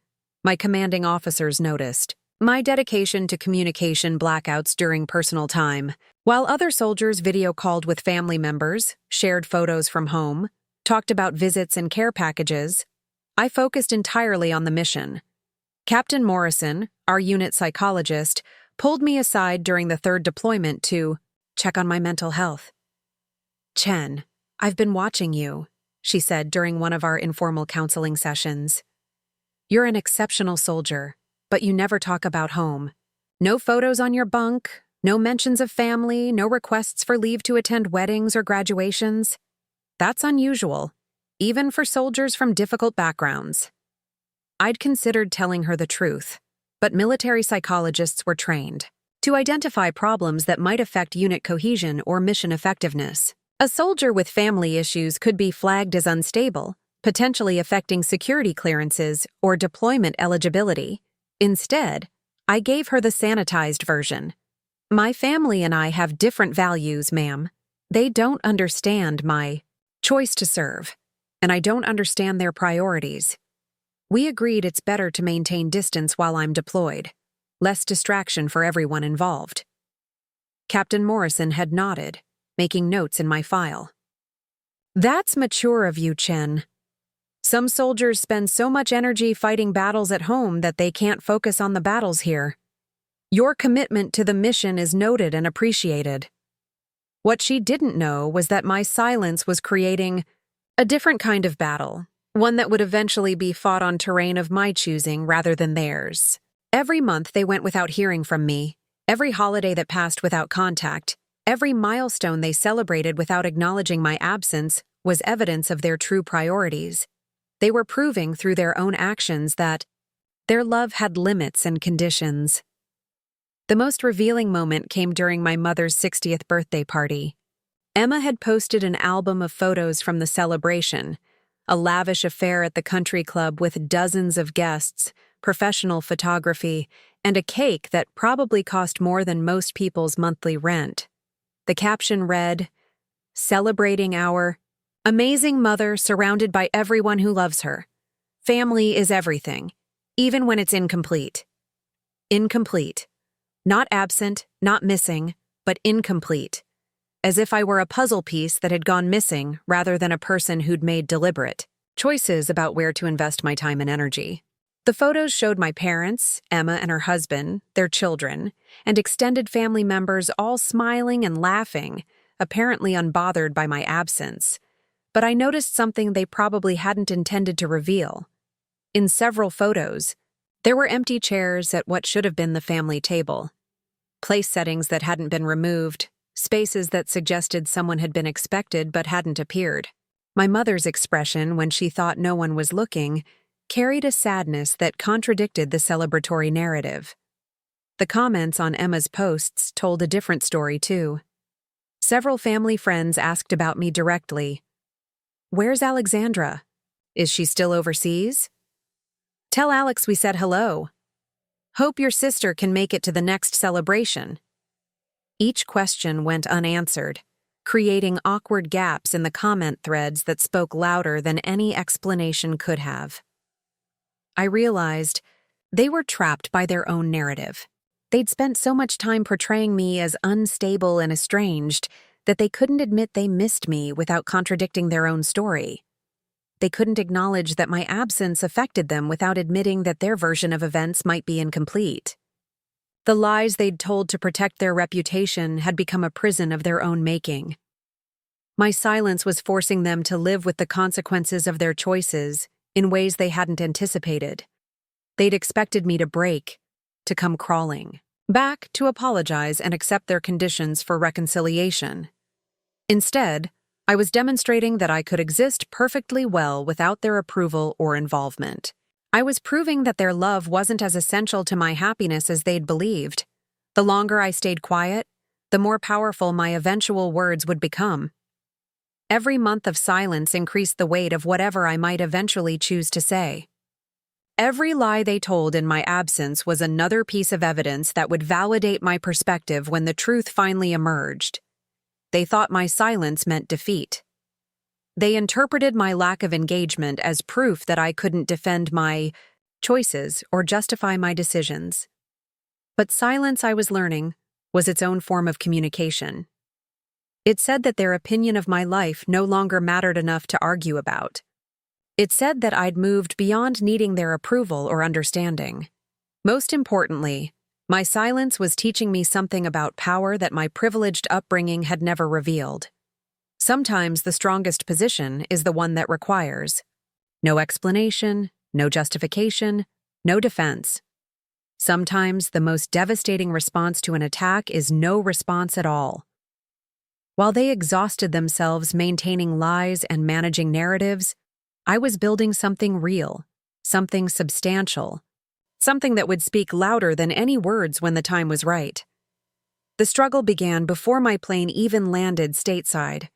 My commanding officers noticed my dedication to communication blackouts during personal time, while other soldiers video called with family members, shared photos from home, talked about visits and care packages. I focused entirely on the mission. Captain Morrison, our unit psychologist, pulled me aside during the third deployment to check on my mental health. "Chen, I've been watching you," she said during one of our informal counseling sessions. "You're an exceptional soldier, but you never talk about home. No photos on your bunk, no mentions of family, no requests for leave to attend weddings or graduations. That's unusual, even for soldiers from difficult backgrounds." I'd considered telling her the truth, but military psychologists were trained to identify problems that might affect unit cohesion or mission effectiveness. A soldier with family issues could be flagged as unstable, potentially affecting security clearances or deployment eligibility. Instead, I gave her the sanitized version. "My family and I have different values, ma'am. They don't understand my choice to serve, and I don't understand their priorities. We agreed it's better to maintain distance while I'm deployed. Less distraction for everyone involved." Captain Morrison had nodded, making notes in my file. "That's mature of you, Chen. Some soldiers spend so much energy fighting battles at home that they can't focus on the battles here. Your commitment to the mission is noted and appreciated." What she didn't know was that my silence was creating a different kind of battle, one that would eventually be fought on terrain of my choosing rather than theirs. Every month they went without hearing from me, every holiday that passed without contact, every milestone they celebrated without acknowledging my absence was evidence of their true priorities. They were proving through their own actions that their love had limits and conditions. The most revealing moment came during my mother's 60th birthday party. Emma had posted an album of photos from the celebration, a lavish affair at the country club with dozens of guests, professional photography, and a cake that probably cost more than most people's monthly rent. The caption read, "Celebrating our amazing mother surrounded by everyone who loves her. Family is everything, even when it's incomplete." Incomplete. Not absent, not missing, but incomplete. As if I were a puzzle piece that had gone missing rather than a person who'd made deliberate choices about where to invest my time and energy. The photos showed my parents, Emma and her husband, their children, and extended family members all smiling and laughing, apparently unbothered by my absence. But I noticed something they probably hadn't intended to reveal. In several photos, there were empty chairs at what should have been the family table. Place settings that hadn't been removed, spaces that suggested someone had been expected but hadn't appeared. My mother's expression when she thought no one was looking carried a sadness that contradicted the celebratory narrative. The comments on Emma's posts told a different story, too. Several family friends asked about me directly. "Where's Alexandra? Is she still overseas? Tell Alex we said hello. Hope your sister can make it to the next celebration." Each question went unanswered, creating awkward gaps in the comment threads that spoke louder than any explanation could have. I realized they were trapped by their own narrative. They'd spent so much time portraying me as unstable and estranged that they couldn't admit they missed me without contradicting their own story. they couldn't acknowledge that my absence affected them without admitting that their version of events might be incomplete. The lies they'd told to protect their reputation had become a prison of their own making. My silence was forcing them to live with the consequences of their choices in ways they hadn't anticipated. They'd expected me to break, to come crawling back to apologize and accept their conditions for reconciliation. Instead, I was demonstrating that I could exist perfectly well without their approval or involvement. I was proving that their love wasn't as essential to my happiness as they'd believed. The longer I stayed quiet, the more powerful my eventual words would become. Every month of silence increased the weight of whatever I might eventually choose to say. Every lie they told in my absence was another piece of evidence that would validate my perspective when the truth finally emerged. They thought my silence meant defeat. They interpreted my lack of engagement as proof that I couldn't defend my choices or justify my decisions. But silence, I was learning, was its own form of communication. It said that their opinion of my life no longer mattered enough to argue about. It said that I'd moved beyond needing their approval or understanding. Most importantly, my silence was teaching me something about power that my privileged upbringing had never revealed. Sometimes the strongest position is the one that requires no explanation, no justification, no defense. Sometimes the most devastating response to an attack is no response at all. While they exhausted themselves maintaining lies and managing narratives, I was building something real, something substantial, something that would speak louder than any words when the time was right. The struggle began before my plane even landed stateside.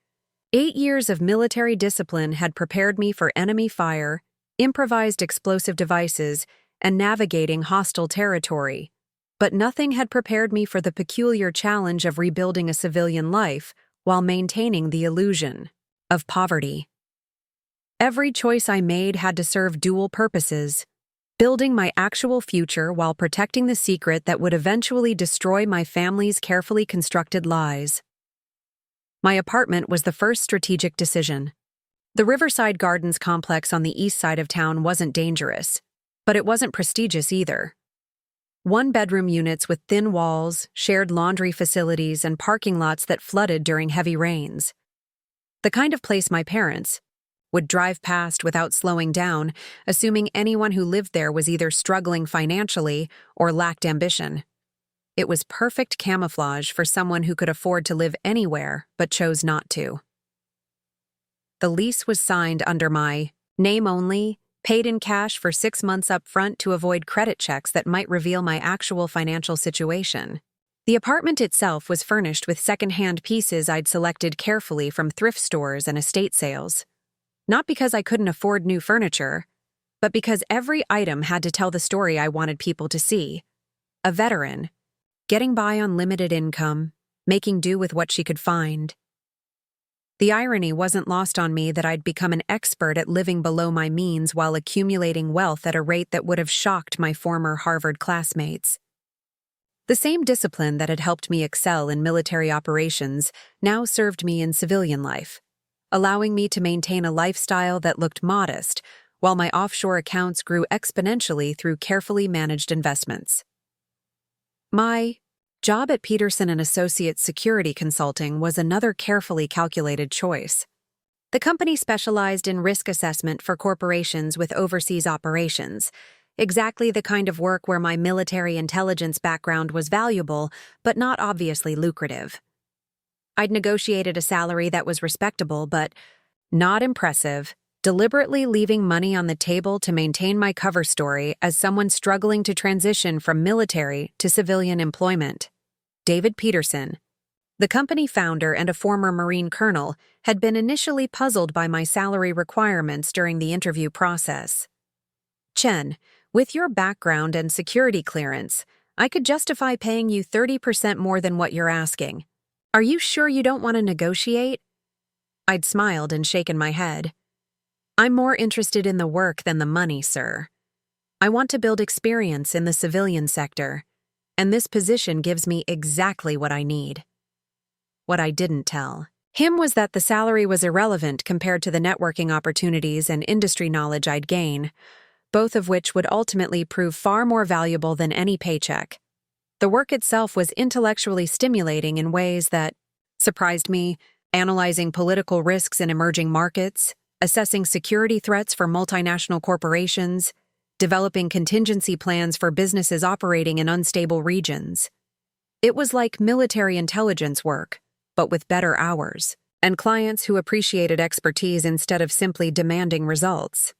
8 years of military discipline had prepared me for enemy fire, improvised explosive devices, and navigating hostile territory. But nothing had prepared me for the peculiar challenge of rebuilding a civilian life while maintaining the illusion of poverty. Every choice I made had to serve dual purposes, building my actual future while protecting the secret that would eventually destroy my family's carefully constructed lies. My apartment was the first strategic decision. The Riverside Gardens complex on the east side of town wasn't dangerous, but it wasn't prestigious either. One-bedroom units with thin walls, shared laundry facilities, and parking lots that flooded during heavy rains. The kind of place my parents would drive past without slowing down, assuming anyone who lived there was either struggling financially or lacked ambition. It was perfect camouflage for someone who could afford to live anywhere but chose not to. The lease was signed under my name only, paid in cash for 6 months up front to avoid credit checks that might reveal my actual financial situation. The apartment itself was furnished with second-hand pieces I'd selected carefully from thrift stores and estate sales. Not because I couldn't afford new furniture, but because every item had to tell the story I wanted people to see. A veteran, getting by on limited income, making do with what she could find. The irony wasn't lost on me that I'd become an expert at living below my means while accumulating wealth at a rate that would have shocked my former Harvard classmates. The same discipline that had helped me excel in military operations now served me in civilian life, allowing me to maintain a lifestyle that looked modest while my offshore accounts grew exponentially through carefully managed investments. My job at Peterson & Associates Security Consulting was another carefully calculated choice. The company specialized in risk assessment for corporations with overseas operations, exactly the kind of work where my military intelligence background was valuable but not obviously lucrative. I'd negotiated a salary that was respectable but not impressive, deliberately leaving money on the table to maintain my cover story as someone struggling to transition from military to civilian employment. David Peterson, the company founder and a former Marine colonel, had been initially puzzled by my salary requirements during the interview process. "Chen, with your background and security clearance, I could justify paying you 30% more than what you're asking. Are you sure you don't want to negotiate?" I'd smiled and shaken my head. "I'm more interested in the work than the money, sir. I want to build experience in the civilian sector, and this position gives me exactly what I need." What I didn't tell Him was that the salary was irrelevant compared to the networking opportunities and industry knowledge I'd gain, both of which would ultimately prove far more valuable than any paycheck. The work itself was intellectually stimulating in ways that surprised me, analyzing political risks in emerging markets, assessing security threats for multinational corporations, developing contingency plans for businesses operating in unstable regions. It was like military intelligence work, but with better hours, and clients who appreciated expertise instead of simply demanding results.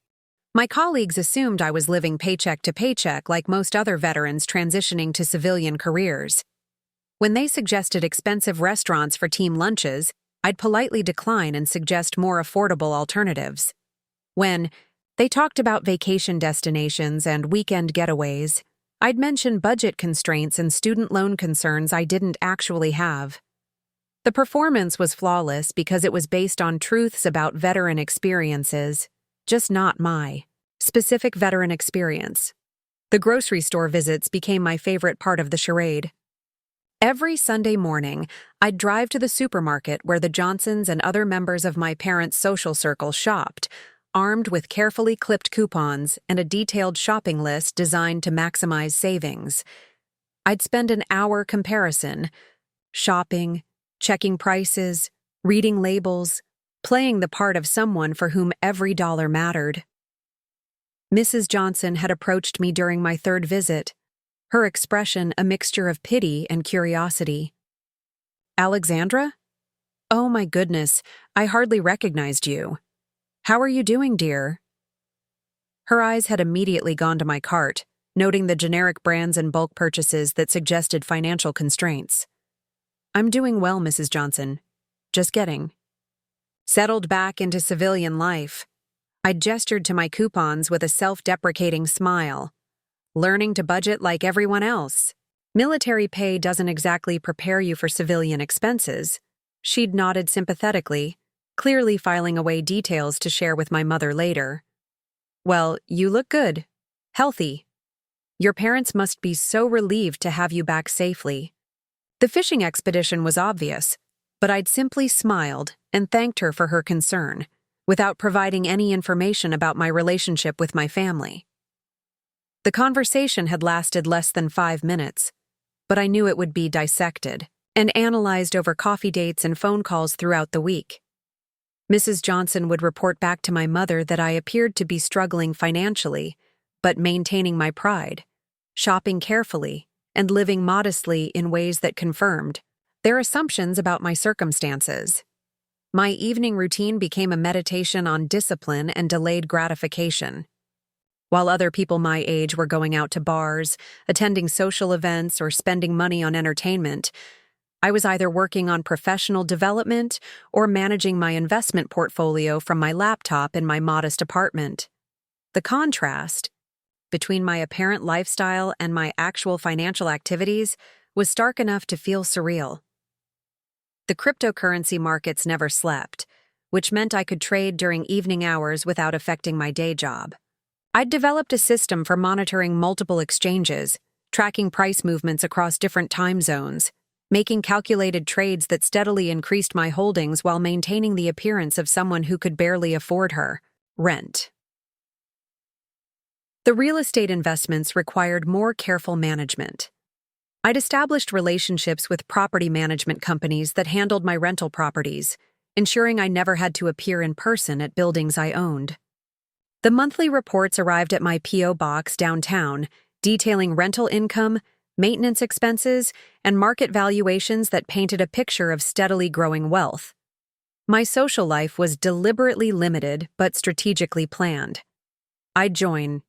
My colleagues assumed I was living paycheck to paycheck like most other veterans transitioning to civilian careers. When they suggested expensive restaurants for team lunches, I'd politely decline and suggest more affordable alternatives. When they talked about vacation destinations and weekend getaways, I'd mention budget constraints and student loan concerns I didn't actually have. The performance was flawless because it was based on truths about veteran experiences, just not my specific veteran experience. The grocery store visits became my favorite part of the charade. Every Sunday morning, I'd drive to the supermarket where the Johnsons and other members of my parents' social circle shopped, armed with carefully clipped coupons and a detailed shopping list designed to maximize savings. I'd spend an hour comparison, shopping, checking prices, reading labels, playing the part of someone for whom every dollar mattered. Mrs. Johnson had approached me during my third visit, her expression a mixture of pity and curiosity. "Alexandra? Oh my goodness, I hardly recognized you. How are you doing, dear?" Her eyes had immediately gone to my cart, noting the generic brands and bulk purchases that suggested financial constraints. "I'm doing well, Mrs. Johnson. Just getting settled back into civilian life." I gestured to my coupons with a self-deprecating smile. "Learning to budget like everyone else. Military pay doesn't exactly prepare you for civilian expenses." She'd nodded sympathetically, clearly filing away details to share with my mother later. "Well, you look good. Healthy. Your parents must be so relieved to have you back safely." The fishing expedition was obvious, but I'd simply smiled and thanked her for her concern, without providing any information about my relationship with my family. The conversation had lasted less than 5 minutes, but I knew it would be dissected and analyzed over coffee dates and phone calls throughout the week. Mrs. Johnson would report back to my mother that I appeared to be struggling financially, but maintaining my pride, shopping carefully, and living modestly in ways that confirmed their assumptions about my circumstances. My evening routine became a meditation on discipline and delayed gratification. While other people my age were going out to bars, attending social events, or spending money on entertainment, I was either working on professional development or managing my investment portfolio from my laptop in my modest apartment. The contrast between my apparent lifestyle and my actual financial activities was stark enough to feel surreal. The cryptocurrency markets never slept, which meant I could trade during evening hours without affecting my day job. I'd developed a system for monitoring multiple exchanges, tracking price movements across different time zones, making calculated trades that steadily increased my holdings while maintaining the appearance of someone who could barely afford her rent. The real estate investments required more careful management. I'd established relationships with property management companies that handled my rental properties, ensuring I never had to appear in person at buildings I owned. The monthly reports arrived at my P.O. box downtown, detailing rental income, maintenance expenses, and market valuations that painted a picture of steadily growing wealth. My social life was deliberately limited but strategically planned. I'd join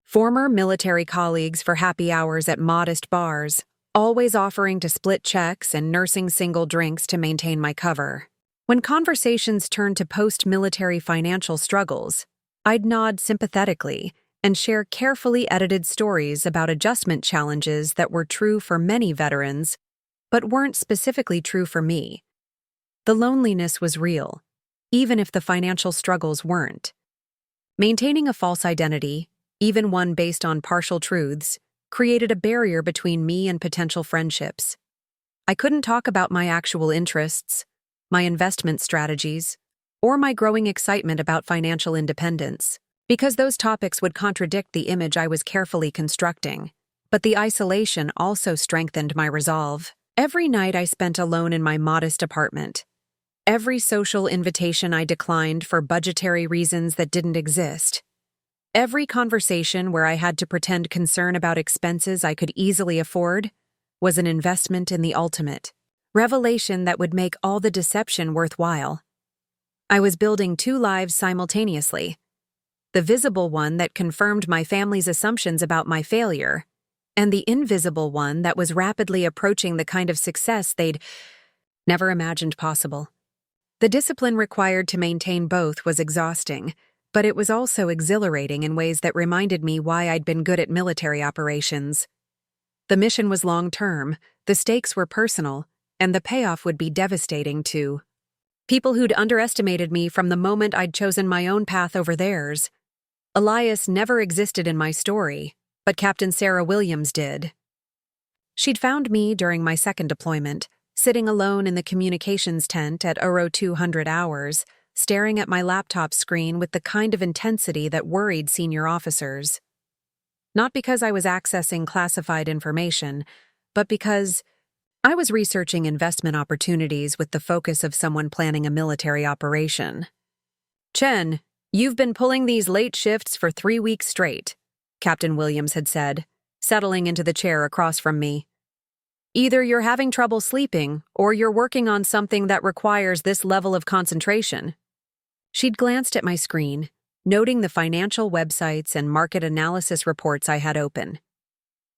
former military colleagues for happy hours at modest bars, always offering to split checks and nursing single drinks to maintain my cover. When conversations turned to post-military financial struggles, I'd nod sympathetically and share carefully edited stories about adjustment challenges that were true for many veterans, but weren't specifically true for me. The loneliness was real, even if the financial struggles weren't. Maintaining a false identity, even one based on partial truths, created a barrier between me and potential friendships. I couldn't talk about my actual interests, my investment strategies, or my growing excitement about financial independence, because those topics would contradict the image I was carefully constructing. But the isolation also strengthened my resolve. Every night I spent alone in my modest apartment. Every social invitation I declined for budgetary reasons that didn't exist. Every conversation where I had to pretend concern about expenses I could easily afford was an investment in the ultimate revelation that would make all the deception worthwhile. I was building two lives simultaneously. The visible one that confirmed my family's assumptions about my failure, and the invisible one that was rapidly approaching the kind of success they'd never imagined possible. The discipline required to maintain both was exhausting, but it was also exhilarating in ways that reminded me why I'd been good at military operations. The mission was long-term, the stakes were personal, and the payoff would be devastating to people who'd underestimated me from the moment I'd chosen my own path over theirs. Elias never existed in my story, but Captain Sarah Williams did. She'd found me during my second deployment, sitting alone in the communications tent at 0200 hours, staring at my laptop screen with the kind of intensity that worried senior officers. Not because I was accessing classified information, but because I was researching investment opportunities with the focus of someone planning a military operation. "Chen, you've been pulling these late shifts for 3 weeks straight," Captain Williams had said, settling into the chair across from me. "Either you're having trouble sleeping, or you're working on something that requires this level of concentration." She'd glanced at my screen, noting the financial websites and market analysis reports I had open.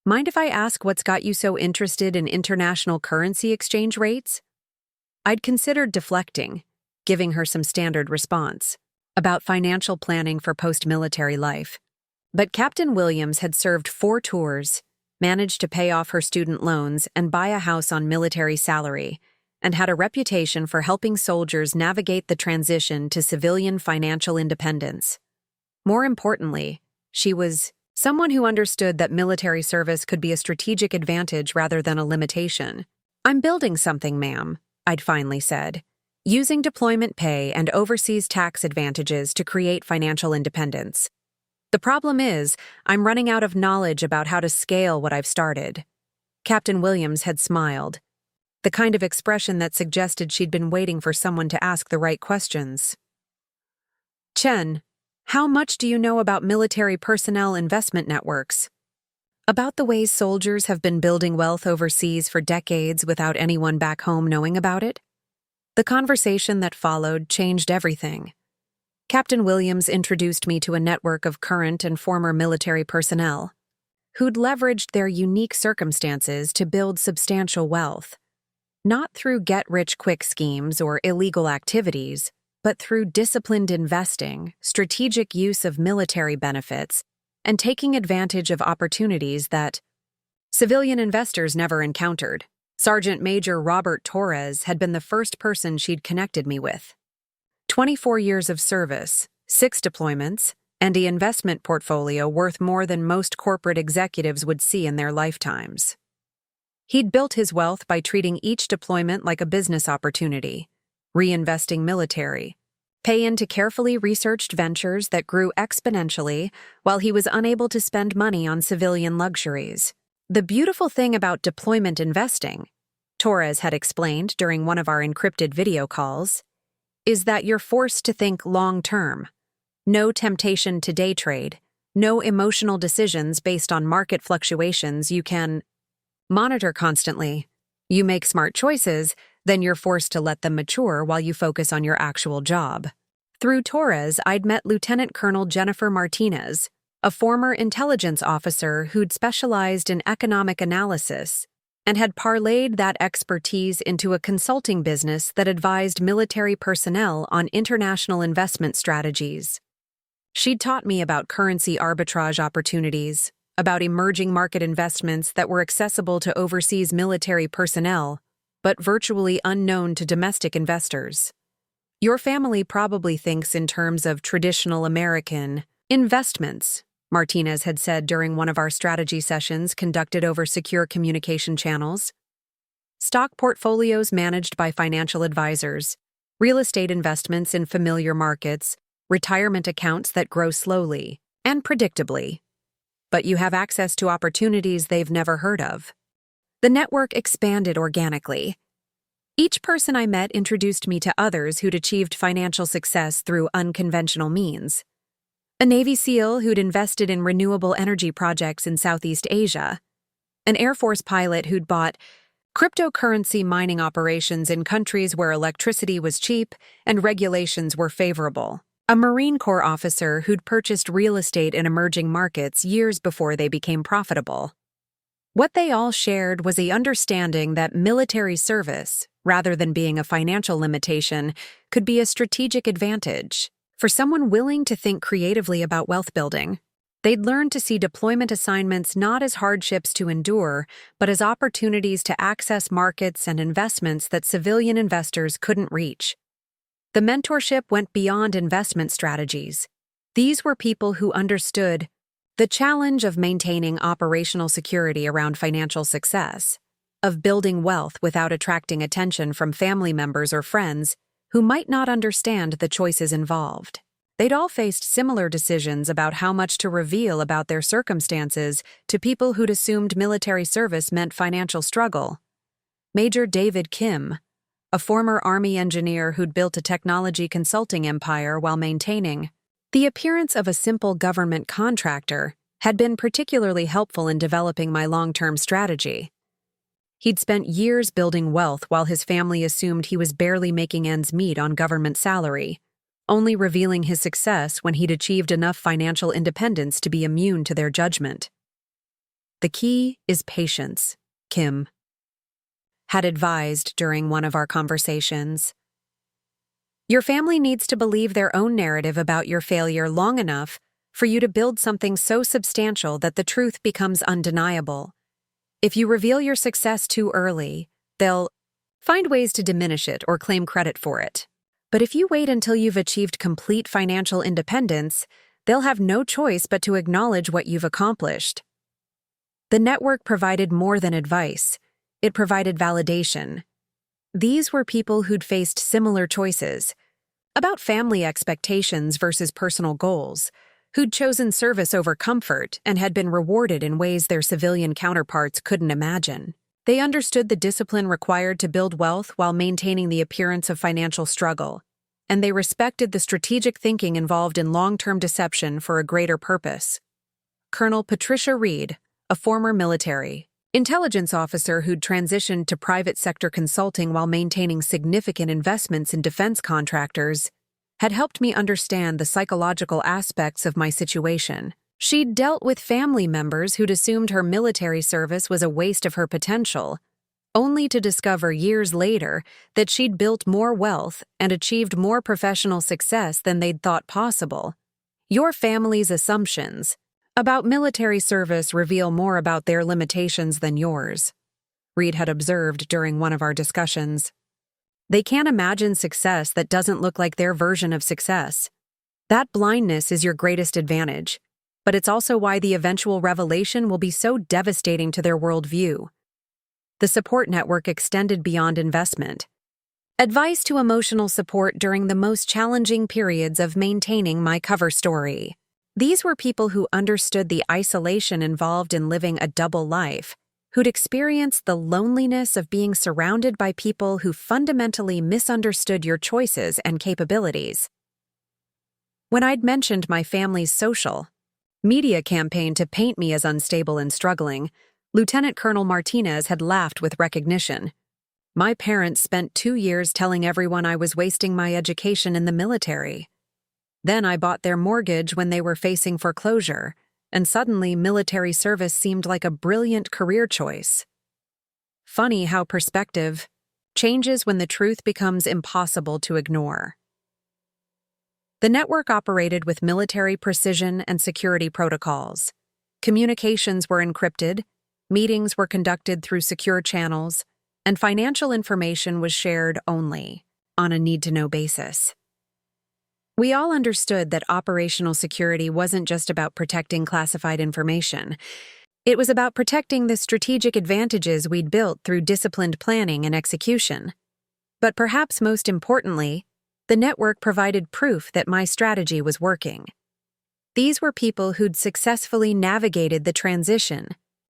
"Mind if I ask what's got you so interested in international currency exchange rates?" I'd considered deflecting, giving her some standard response about financial planning for post-military life. But Captain Williams had served 4 tours, managed to pay off her student loans and buy a house on military salary, and had a reputation for helping soldiers navigate the transition to civilian financial independence. More importantly, she was someone who understood that military service could be a strategic advantage rather than a limitation. "I'm building something, ma'am," I'd finally said, "using deployment pay and overseas tax advantages to create financial independence. The problem is, I'm running out of knowledge about how to scale what I've started." Captain Williams had smiled, the kind of expression that suggested she'd been waiting for someone to ask the right questions. "Chen, how much do you know about military personnel investment networks? About the ways soldiers have been building wealth overseas for decades without anyone back home knowing about it?" The conversation that followed changed everything. Captain Williams introduced me to a network of current and former military personnel who'd leveraged their unique circumstances to build substantial wealth, not through get-rich-quick schemes or illegal activities, but through disciplined investing, strategic use of military benefits, and taking advantage of opportunities that civilian investors never encountered. Sergeant Major Robert Torres had been the first person she'd connected me with. 24 years of service, 6 deployments, and an investment portfolio worth more than most corporate executives would see in their lifetimes. He'd built his wealth by treating each deployment like a business opportunity, reinvesting military, pay into carefully researched ventures that grew exponentially while he was unable to spend money on civilian luxuries. "The beautiful thing about deployment investing," Torres had explained during one of our encrypted video calls, "is that you're forced to think long-term. No temptation to day trade, no emotional decisions based on market fluctuations you can monitor constantly. You make smart choices, then you're forced to let them mature while you focus on your actual job." Through Torres, I'd met Lieutenant Colonel Jennifer Martinez, a former intelligence officer who'd specialized in economic analysis and had parlayed that expertise into a consulting business that advised military personnel on international investment strategies. She'd taught me about currency arbitrage opportunities, about emerging market investments that were accessible to overseas military personnel, but virtually unknown to domestic investors. "Your family probably thinks in terms of traditional American investments," Martinez had said during one of our strategy sessions conducted over secure communication channels. "Stock portfolios managed by financial advisors, real estate investments in familiar markets, retirement accounts that grow slowly and predictably. But you have access to opportunities they've never heard of. The network expanded organically. Each person I met introduced me to others who'd achieved financial success through unconventional means. A Navy SEAL who'd invested in renewable energy projects in Southeast Asia. An Air Force pilot who'd bought cryptocurrency mining operations in countries where electricity was cheap and regulations were favorable. A Marine Corps officer who'd purchased real estate in emerging markets years before they became profitable. What they all shared was the understanding that military service, rather than being a financial limitation, could be a strategic advantage. For someone willing to think creatively about wealth building, they'd learned to see deployment assignments not as hardships to endure, but as opportunities to access markets and investments that civilian investors couldn't reach. The mentorship went beyond investment strategies. These were people who understood the challenge of maintaining operational security around financial success, of building wealth without attracting attention from family members or friends who might not understand the choices involved. They'd all faced similar decisions about how much to reveal about their circumstances to people who'd assumed military service meant financial struggle. Major David Kim, a former Army engineer who'd built a technology consulting empire while maintaining the appearance of a simple government contractor, had been particularly helpful in developing my long-term strategy. He'd spent years building wealth while his family assumed he was barely making ends meet on government salary, only revealing his success when he'd achieved enough financial independence to be immune to their judgment. The key is patience, Kim had advised during one of our conversations. Your family needs to believe their own narrative about your failure long enough for you to build something so substantial that the truth becomes undeniable. If you reveal your success too early, they'll find ways to diminish it or claim credit for it. But if you wait until you've achieved complete financial independence, they'll have no choice but to acknowledge what you've accomplished. The network provided more than advice. It provided validation. These were people who'd faced similar choices about family expectations versus personal goals, who'd chosen service over comfort and had been rewarded in ways their civilian counterparts couldn't imagine. They understood the discipline required to build wealth while maintaining the appearance of financial struggle, and they respected the strategic thinking involved in long-term deception for a greater purpose. Colonel Patricia Reed, a former military intelligence officer who'd transitioned to private sector consulting while maintaining significant investments in defense contractors, had helped me understand the psychological aspects of my situation. She'd dealt with family members who'd assumed her military service was a waste of her potential, only to discover years later that she'd built more wealth and achieved more professional success than they'd thought possible. Your family's assumptions about military service reveal more about their limitations than yours, Reed had observed during one of our discussions. They can't imagine success that doesn't look like their version of success. That blindness is your greatest advantage, but it's also why the eventual revelation will be so devastating to their worldview. The support network extended beyond investment. Advice to emotional support during the most challenging periods of maintaining my cover story. These were people who understood the isolation involved in living a double life, who'd experienced the loneliness of being surrounded by people who fundamentally misunderstood your choices and capabilities. When I'd mentioned my family's social media campaign to paint me as unstable and struggling, Lieutenant Colonel Martinez had laughed with recognition. My parents spent 2 years telling everyone I was wasting my education in the military. Then I bought their mortgage when they were facing foreclosure, and suddenly military service seemed like a brilliant career choice. Funny how perspective changes when the truth becomes impossible to ignore. The network operated with military precision and security protocols. Communications were encrypted, meetings were conducted through secure channels, and financial information was shared only on a need-to-know basis. We all understood that operational security wasn't just about protecting classified information. It was about protecting the strategic advantages we'd built through disciplined planning and execution. But perhaps most importantly, The network provided proof that my strategy was working. These were people who'd successfully navigated the transition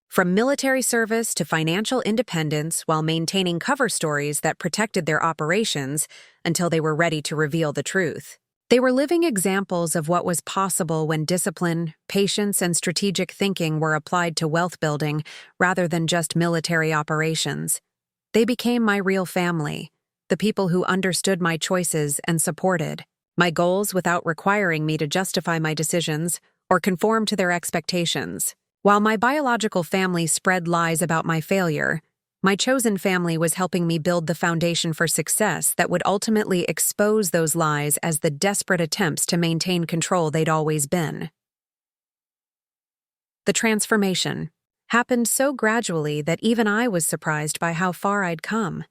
from military service to financial independence while maintaining cover stories that protected their operations until they were ready to reveal the truth. They were living examples of what was possible when discipline, patience, and strategic thinking were applied to wealth building rather than just military operations. They became my real family, the people who understood my choices and supported my goals without requiring me to justify my decisions or conform to their expectations. While my biological family spread lies about my failure, my chosen family was helping me build the foundation for success that would ultimately expose those lies as the desperate attempts to maintain control they'd always been. The transformation happened so gradually that even I was surprised by how far I'd come.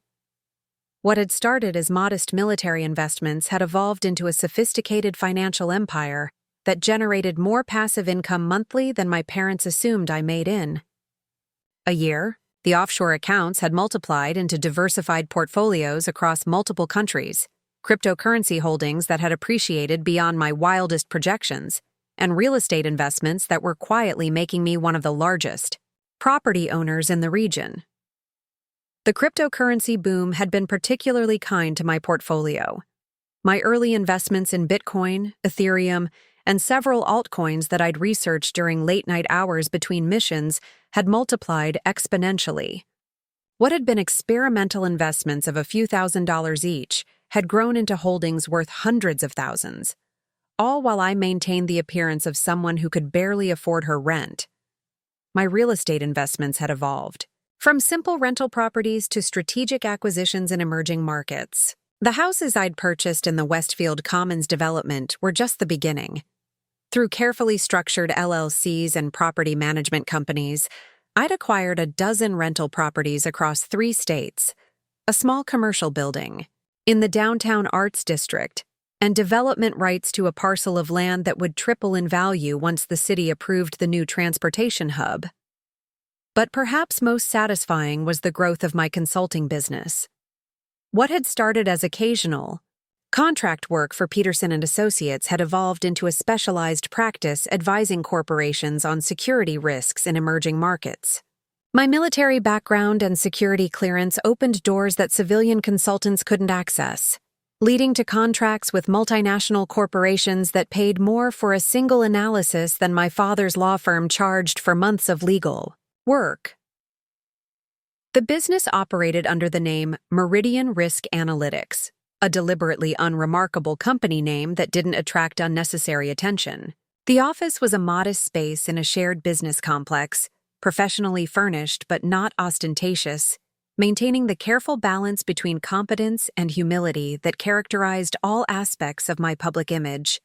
What had started as modest military investments had evolved into a sophisticated financial empire that generated more passive income monthly than my parents assumed I made in a year. The offshore accounts had multiplied into diversified portfolios across multiple countries, cryptocurrency holdings that had appreciated beyond my wildest projections, and real estate investments that were quietly making me one of the largest property owners in the region. The cryptocurrency boom had been particularly kind to my portfolio. My early investments in Bitcoin, Ethereum, and several altcoins that I'd researched during late-night hours between missions had multiplied exponentially. What had been experimental investments of a few $1,000s each had grown into holdings worth hundreds of thousands, all while I maintained the appearance of someone who could barely afford her rent. My real estate investments had evolved, from simple rental properties to strategic acquisitions in emerging markets. The houses I'd purchased in the Westfield Commons development were just the beginning. Through carefully structured LLCs and property management companies, I'd acquired a dozen rental properties across 3 states, a small commercial building in the downtown arts district, and development rights to a parcel of land that would triple in value once the city approved the new transportation hub. But perhaps most satisfying was the growth of my consulting business. What had started as occasional contract work for Peterson & Associates had evolved into a specialized practice advising corporations on security risks in emerging markets. My military background and security clearance opened doors that civilian consultants couldn't access, leading to contracts with multinational corporations that paid more for a single analysis than my father's law firm charged for months of legal work. The business operated under the name Meridian Risk Analytics, a deliberately unremarkable company name that didn't attract unnecessary attention. The office was a modest space in a shared business complex, professionally furnished but not ostentatious, maintaining the careful balance between competence and humility that characterized all aspects of my public image.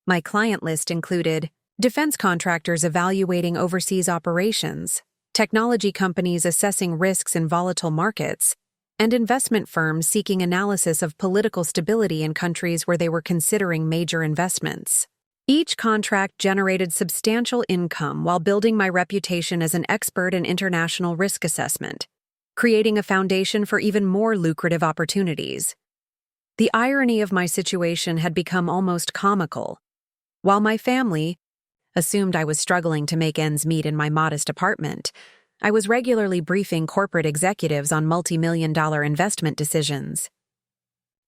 My client list included defense contractors evaluating overseas operations, technology companies assessing risks in volatile markets, and investment firms seeking analysis of political stability in countries where they were considering major investments. Each contract generated substantial income while building my reputation as an expert in international risk assessment, creating a foundation for even more lucrative opportunities. The irony of my situation had become almost comical. While my family assumed I was struggling to make ends meet in my modest apartment, I was regularly briefing corporate executives on multi-million-dollar investment decisions.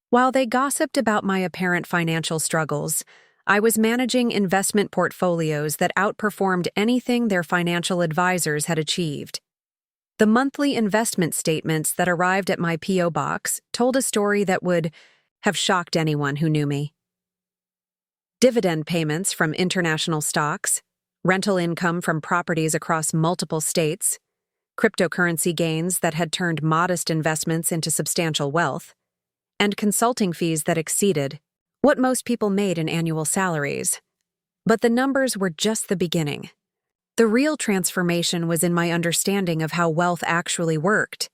While they gossiped about my apparent financial struggles, I was managing investment portfolios that outperformed anything their financial advisors had achieved. The monthly investment statements that arrived at my P.O. box told a story that would have shocked anyone who knew me. Dividend payments from international stocks, rental income from properties across multiple states, cryptocurrency gains that had turned modest investments into substantial wealth, and consulting fees that exceeded what most people made in annual salaries. But the numbers were just the beginning. The real transformation was in my understanding of how wealth actually worked,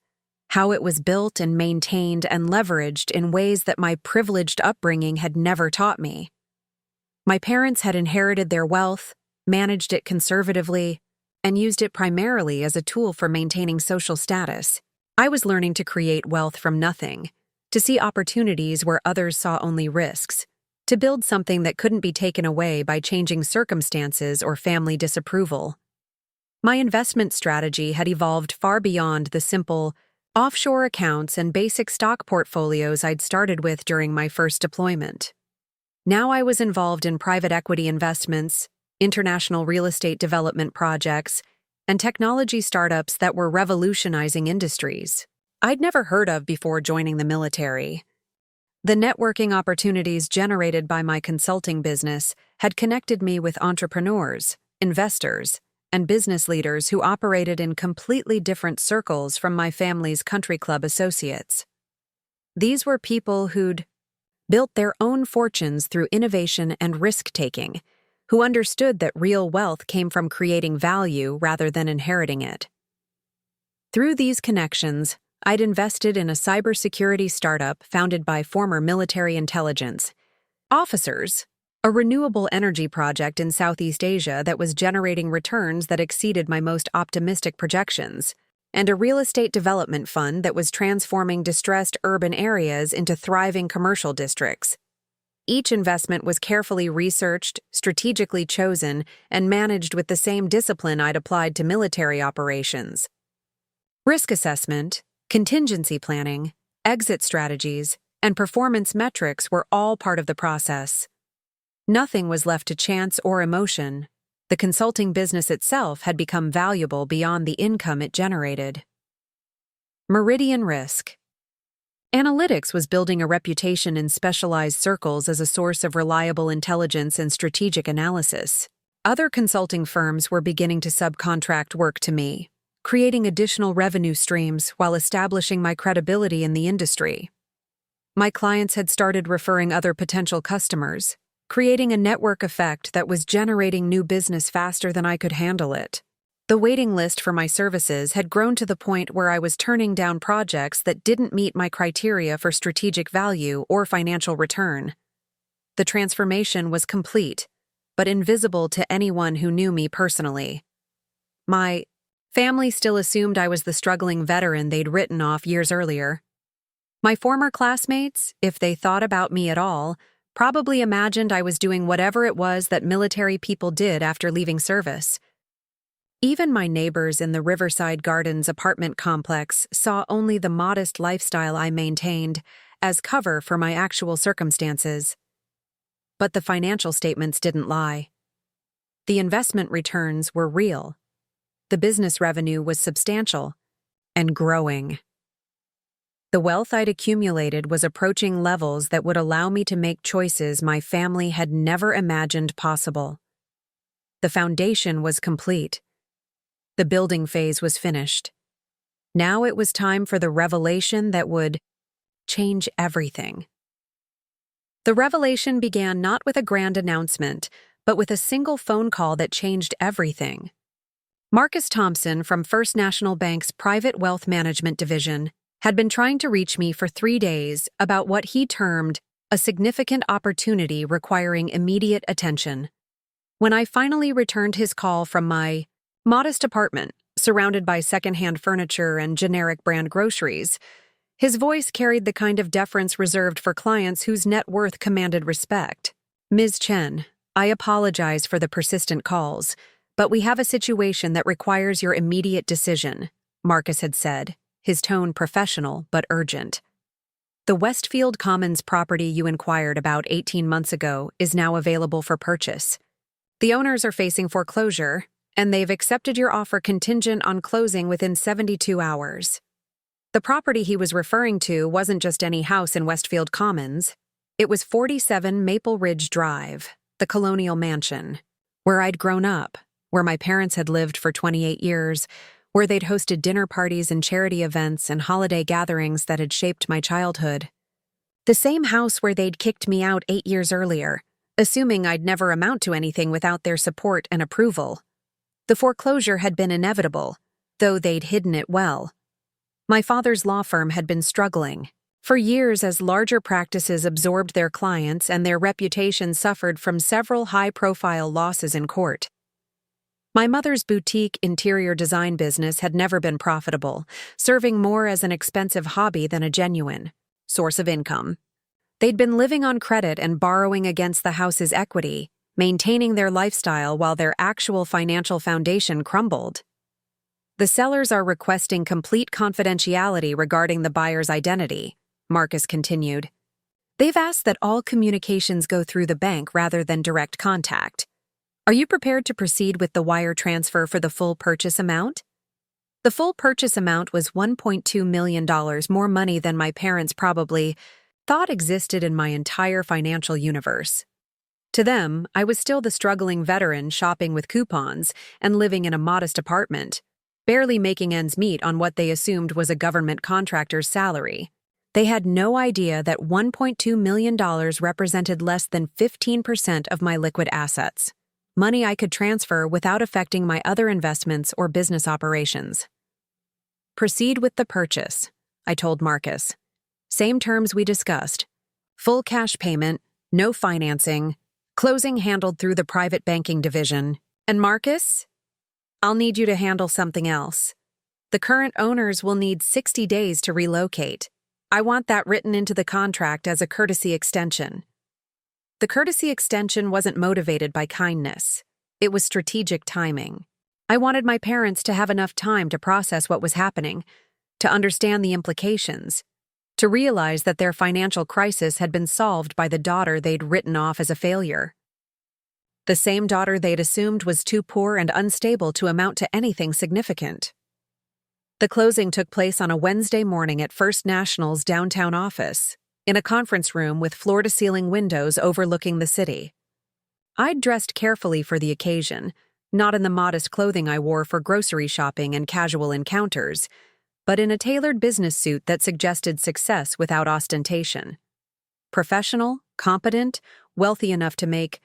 how it was built and maintained and leveraged in ways that my privileged upbringing had never taught me. My parents had inherited their wealth, managed it conservatively, and used it primarily as a tool for maintaining social status. I was learning to create wealth from nothing, to see opportunities where others saw only risks, to build something that couldn't be taken away by changing circumstances or family disapproval. My investment strategy had evolved far beyond the simple offshore accounts and basic stock portfolios I'd started with during my first deployment. Now I was involved in private equity investments, international real estate development projects, and technology startups that were revolutionizing industries I'd never heard of before joining the military. The networking opportunities generated by my consulting business had connected me with entrepreneurs, investors, and business leaders who operated in completely different circles from my family's country club associates. These were people who'd built their own fortunes through innovation and risk-taking, who understood that real wealth came from creating value rather than inheriting it. Through these connections, I'd invested in a cybersecurity startup founded by former military intelligence officers, a renewable energy project in Southeast Asia that was generating returns that exceeded my most optimistic projections, and a real estate development fund that was transforming distressed urban areas into thriving commercial districts. Each investment was carefully researched, strategically chosen, and managed with the same discipline I'd applied to military operations. Risk assessment, contingency planning, exit strategies, and performance metrics were all part of the process. Nothing was left to chance or emotion. The consulting business itself had become valuable beyond the income it generated. Meridian risk. Analytics was building a reputation in specialized circles as a source of reliable intelligence and strategic analysis. Other consulting firms were beginning to subcontract work to me, creating additional revenue streams while establishing my credibility in the industry. My clients had started referring other potential customers, creating a network effect that was generating new business faster than I could handle it. The waiting list for my services had grown to the point where I was turning down projects that didn't meet my criteria for strategic value or financial return. The transformation was complete, but invisible to anyone who knew me personally. My family still assumed I was the struggling veteran they'd written off years earlier. My former classmates, if they thought about me at all, probably imagined I was doing whatever it was that military people did after leaving service. Even my neighbors in the Riverside Gardens apartment complex saw only the modest lifestyle I maintained as cover for my actual circumstances. But the financial statements didn't lie. The investment returns were real. The business revenue was substantial and growing. The wealth I'd accumulated was approaching levels that would allow me to make choices my family had never imagined possible. The foundation was complete. The building phase was finished. Now it was time for the revelation that would change everything. The revelation began not with a grand announcement, but with a single phone call that changed everything. Marcus Thompson from First National Bank's Private Wealth Management Division had been trying to reach me for 3 days about what he termed a significant opportunity requiring immediate attention. When I finally returned his call from my modest apartment, surrounded by secondhand furniture and generic brand groceries, his voice carried the kind of deference reserved for clients whose net worth commanded respect. "Ms. Chen, I apologize for the persistent calls, but we have a situation that requires your immediate decision," Marcus had said, his tone professional but urgent. "The Westfield Commons property you inquired about 18 months ago is now available for purchase. The owners are facing foreclosure, and they've accepted your offer contingent on closing within 72 hours. The property he was referring to wasn't just any house in Westfield Commons. It was 47 Maple Ridge Drive, the colonial mansion, where I'd grown up, where my parents had lived for 28 years, where they'd hosted dinner parties and charity events and holiday gatherings that had shaped my childhood. The same house where they'd kicked me out 8 years earlier, assuming I'd never amount to anything without their support and approval. The foreclosure had been inevitable, though they'd hidden it well. My father's law firm had been struggling for years as larger practices absorbed their clients and their reputation suffered from several high-profile losses in court. My mother's boutique interior design business had never been profitable, serving more as an expensive hobby than a genuine source of income. They'd been living on credit and borrowing against the house's equity, maintaining their lifestyle while their actual financial foundation crumbled. The sellers are requesting complete confidentiality regarding the buyer's identity, Marcus continued. They've asked that all communications go through the bank rather than direct contact. Are you prepared to proceed with the wire transfer for the full purchase amount? The full purchase amount was $1.2 million, more money than my parents probably thought existed in my entire financial universe. To them, I was still the struggling veteran shopping with coupons and living in a modest apartment, barely making ends meet on what they assumed was a government contractor's salary. They had no idea that $1.2 million represented less than 15% of my liquid assets, money I could transfer without affecting my other investments or business operations. Proceed with the purchase, I told Marcus. Same terms we discussed. Full cash payment, no financing, closing handled through the private banking division. And Marcus? I'll need you to handle something else. The current owners will need 60 days to relocate. I want that written into the contract as a courtesy extension. The courtesy extension wasn't motivated by kindness. It was strategic timing. I wanted my parents to have enough time to process what was happening, to understand the implications, to realize that their financial crisis had been solved by the daughter they'd written off as a failure. The same daughter they'd assumed was too poor and unstable to amount to anything significant. The closing took place on a Wednesday morning at First National's downtown office, in a conference room with floor-to-ceiling windows overlooking the city. I'd dressed carefully for the occasion, not in the modest clothing I wore for grocery shopping and casual encounters, but in a tailored business suit that suggested success without ostentation. Professional, competent, wealthy enough to make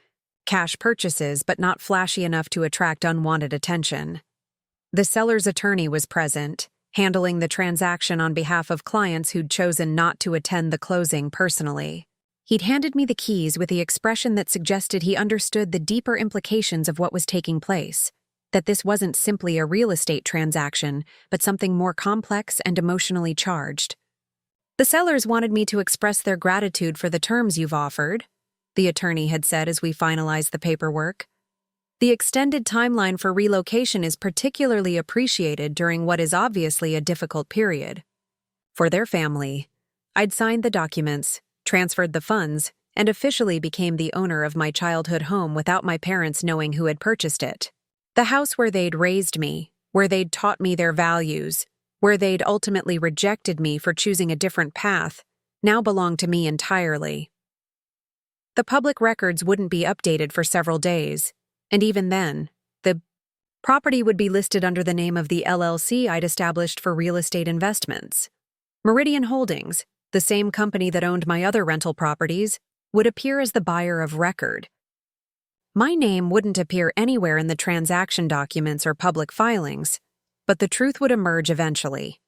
cash purchases but not flashy enough to attract unwanted attention. The seller's attorney was present, handling the transaction on behalf of clients who'd chosen not to attend the closing personally. He'd handed me the keys with the expression that suggested he understood the deeper implications of what was taking place, that this wasn't simply a real estate transaction, but something more complex and emotionally charged. The sellers wanted me to express their gratitude for the terms you've offered, the attorney had said as we finalized the paperwork. The extended timeline for relocation is particularly appreciated during what is obviously a difficult period. For their family, I'd signed the documents, transferred the funds, and officially became the owner of my childhood home without my parents knowing who had purchased it. The house where they'd raised me, where they'd taught me their values, where they'd ultimately rejected me for choosing a different path, now belonged to me entirely. The public records wouldn't be updated for several days, and even then, the property would be listed under the name of the LLC I'd established for real estate investments. Meridian Holdings, the same company that owned my other rental properties, would appear as the buyer of record. My name wouldn't appear anywhere in the transaction documents or public filings, but the truth would emerge eventually.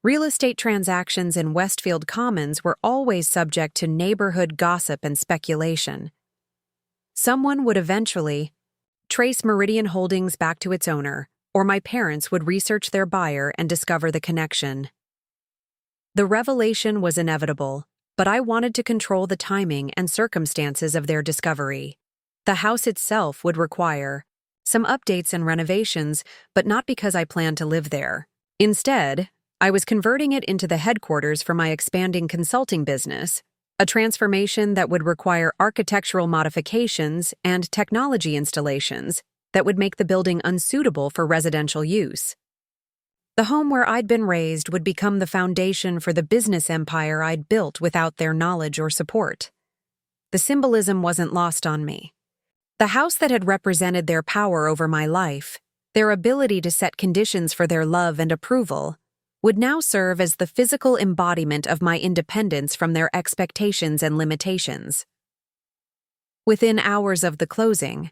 Real estate transactions in Westfield Commons were always subject to neighborhood gossip and speculation. Someone would eventually trace Meridian Holdings back to its owner, or my parents would research their buyer and discover the connection. The revelation was inevitable, but I wanted to control the timing and circumstances of their discovery. The house itself would require some updates and renovations, but not because I planned to live there. Instead, I was converting it into the headquarters for my expanding consulting business, a transformation that would require architectural modifications and technology installations that would make the building unsuitable for residential use. The home where I'd been raised would become the foundation for the business empire I'd built without their knowledge or support. The symbolism wasn't lost on me. The house that had represented their power over my life, their ability to set conditions for their love and approval, would now serve as the physical embodiment of my independence from their expectations and limitations. Within hours of the closing,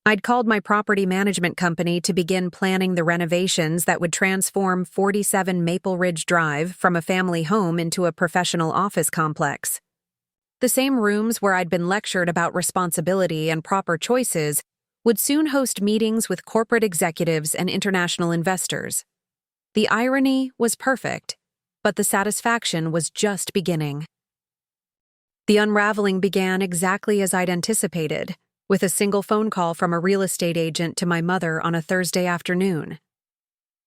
I'd called my property management company to begin planning the renovations that would transform 47 Maple Ridge Drive from a family home into a professional office complex. The same rooms where I'd been lectured about responsibility and proper choices would soon host meetings with corporate executives and international investors. The irony was perfect. but the satisfaction was just beginning. The unraveling began exactly as I'd anticipated, with a single phone call from a real estate agent to my mother on a Thursday afternoon.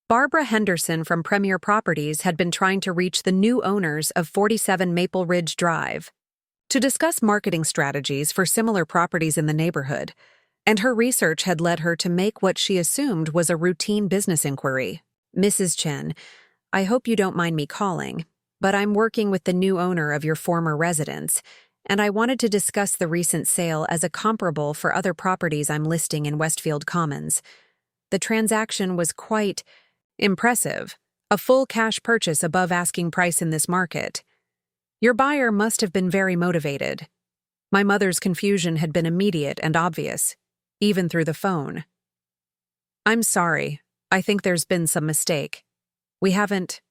Barbara Henderson from Premier Properties had been trying to reach the new owners of 47 Maple Ridge Drive to discuss marketing strategies for similar properties in the neighborhood, and her research had led her to make what she assumed was a routine business inquiry. "Mrs. Chen, I hope you don't mind me calling, but I'm working with the new owner of your former residence, and I wanted to discuss the recent sale as a comparable for other properties I'm listing in Westfield Commons. The transaction was quite impressive, a full cash purchase above asking price in this market. Your buyer must have been very motivated." My mother's confusion had been immediate and obvious, even through the phone. "I'm sorry. I think there's been some mistake. We haven't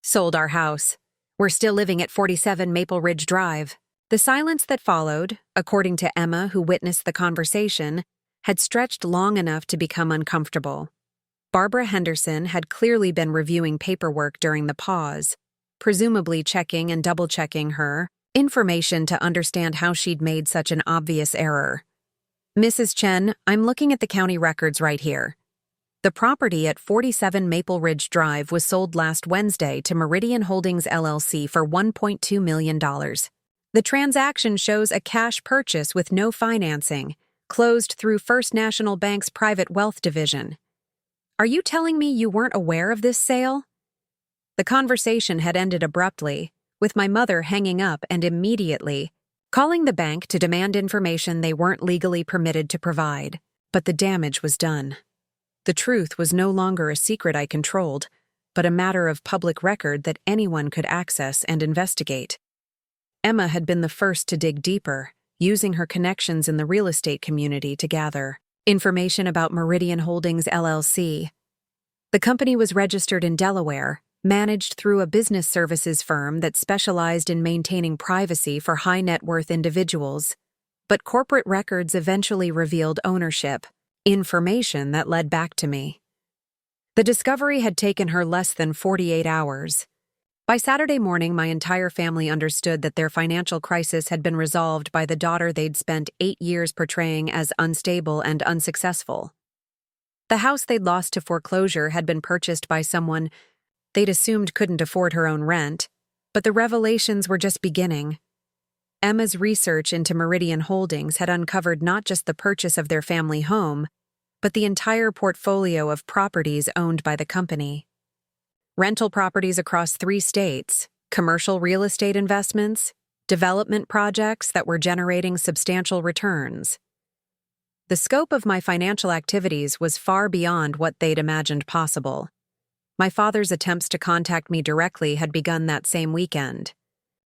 sold our house. We're still living at 47 Maple Ridge Drive." The silence that followed, according to Emma, who witnessed the conversation, had stretched long enough to become uncomfortable. Barbara Henderson had clearly been reviewing paperwork during the pause, presumably checking and double-checking her information to understand how she'd made such an obvious error. "Mrs. Chen, I'm looking at the county records right here. The property at 47 Maple Ridge Drive was sold last Wednesday to Meridian Holdings LLC for $1.2 million. The transaction shows a cash purchase with no financing, closed through First National Bank's private wealth division. Are you telling me you weren't aware of this sale?" The conversation had ended abruptly, with my mother hanging up and immediately calling the bank to demand information they weren't legally permitted to provide. But the damage was done. The truth was no longer a secret I controlled, but a matter of public record that anyone could access and investigate. Emma had been the first to dig deeper, using her connections in the real estate community to gather information about Meridian Holdings LLC. The company was registered in Delaware, managed through a business services firm that specialized in maintaining privacy for high-net-worth individuals, but corporate records eventually revealed ownership, information that led back to me. The discovery had taken her less than 48 hours. By Saturday morning, my entire family understood that their financial crisis had been resolved by the daughter they'd spent 8 years portraying as unstable and unsuccessful. The house they'd lost to foreclosure had been purchased by someone they'd assumed couldn't afford her own rent, but the revelations were just beginning. Emma's research into Meridian Holdings had uncovered not just the purchase of their family home, but the entire portfolio of properties owned by the company. Rental properties across 3 states, commercial real estate investments, development projects that were generating substantial returns. The scope of my financial activities was far beyond what they'd imagined possible. My father's attempts to contact me directly had begun that same weekend.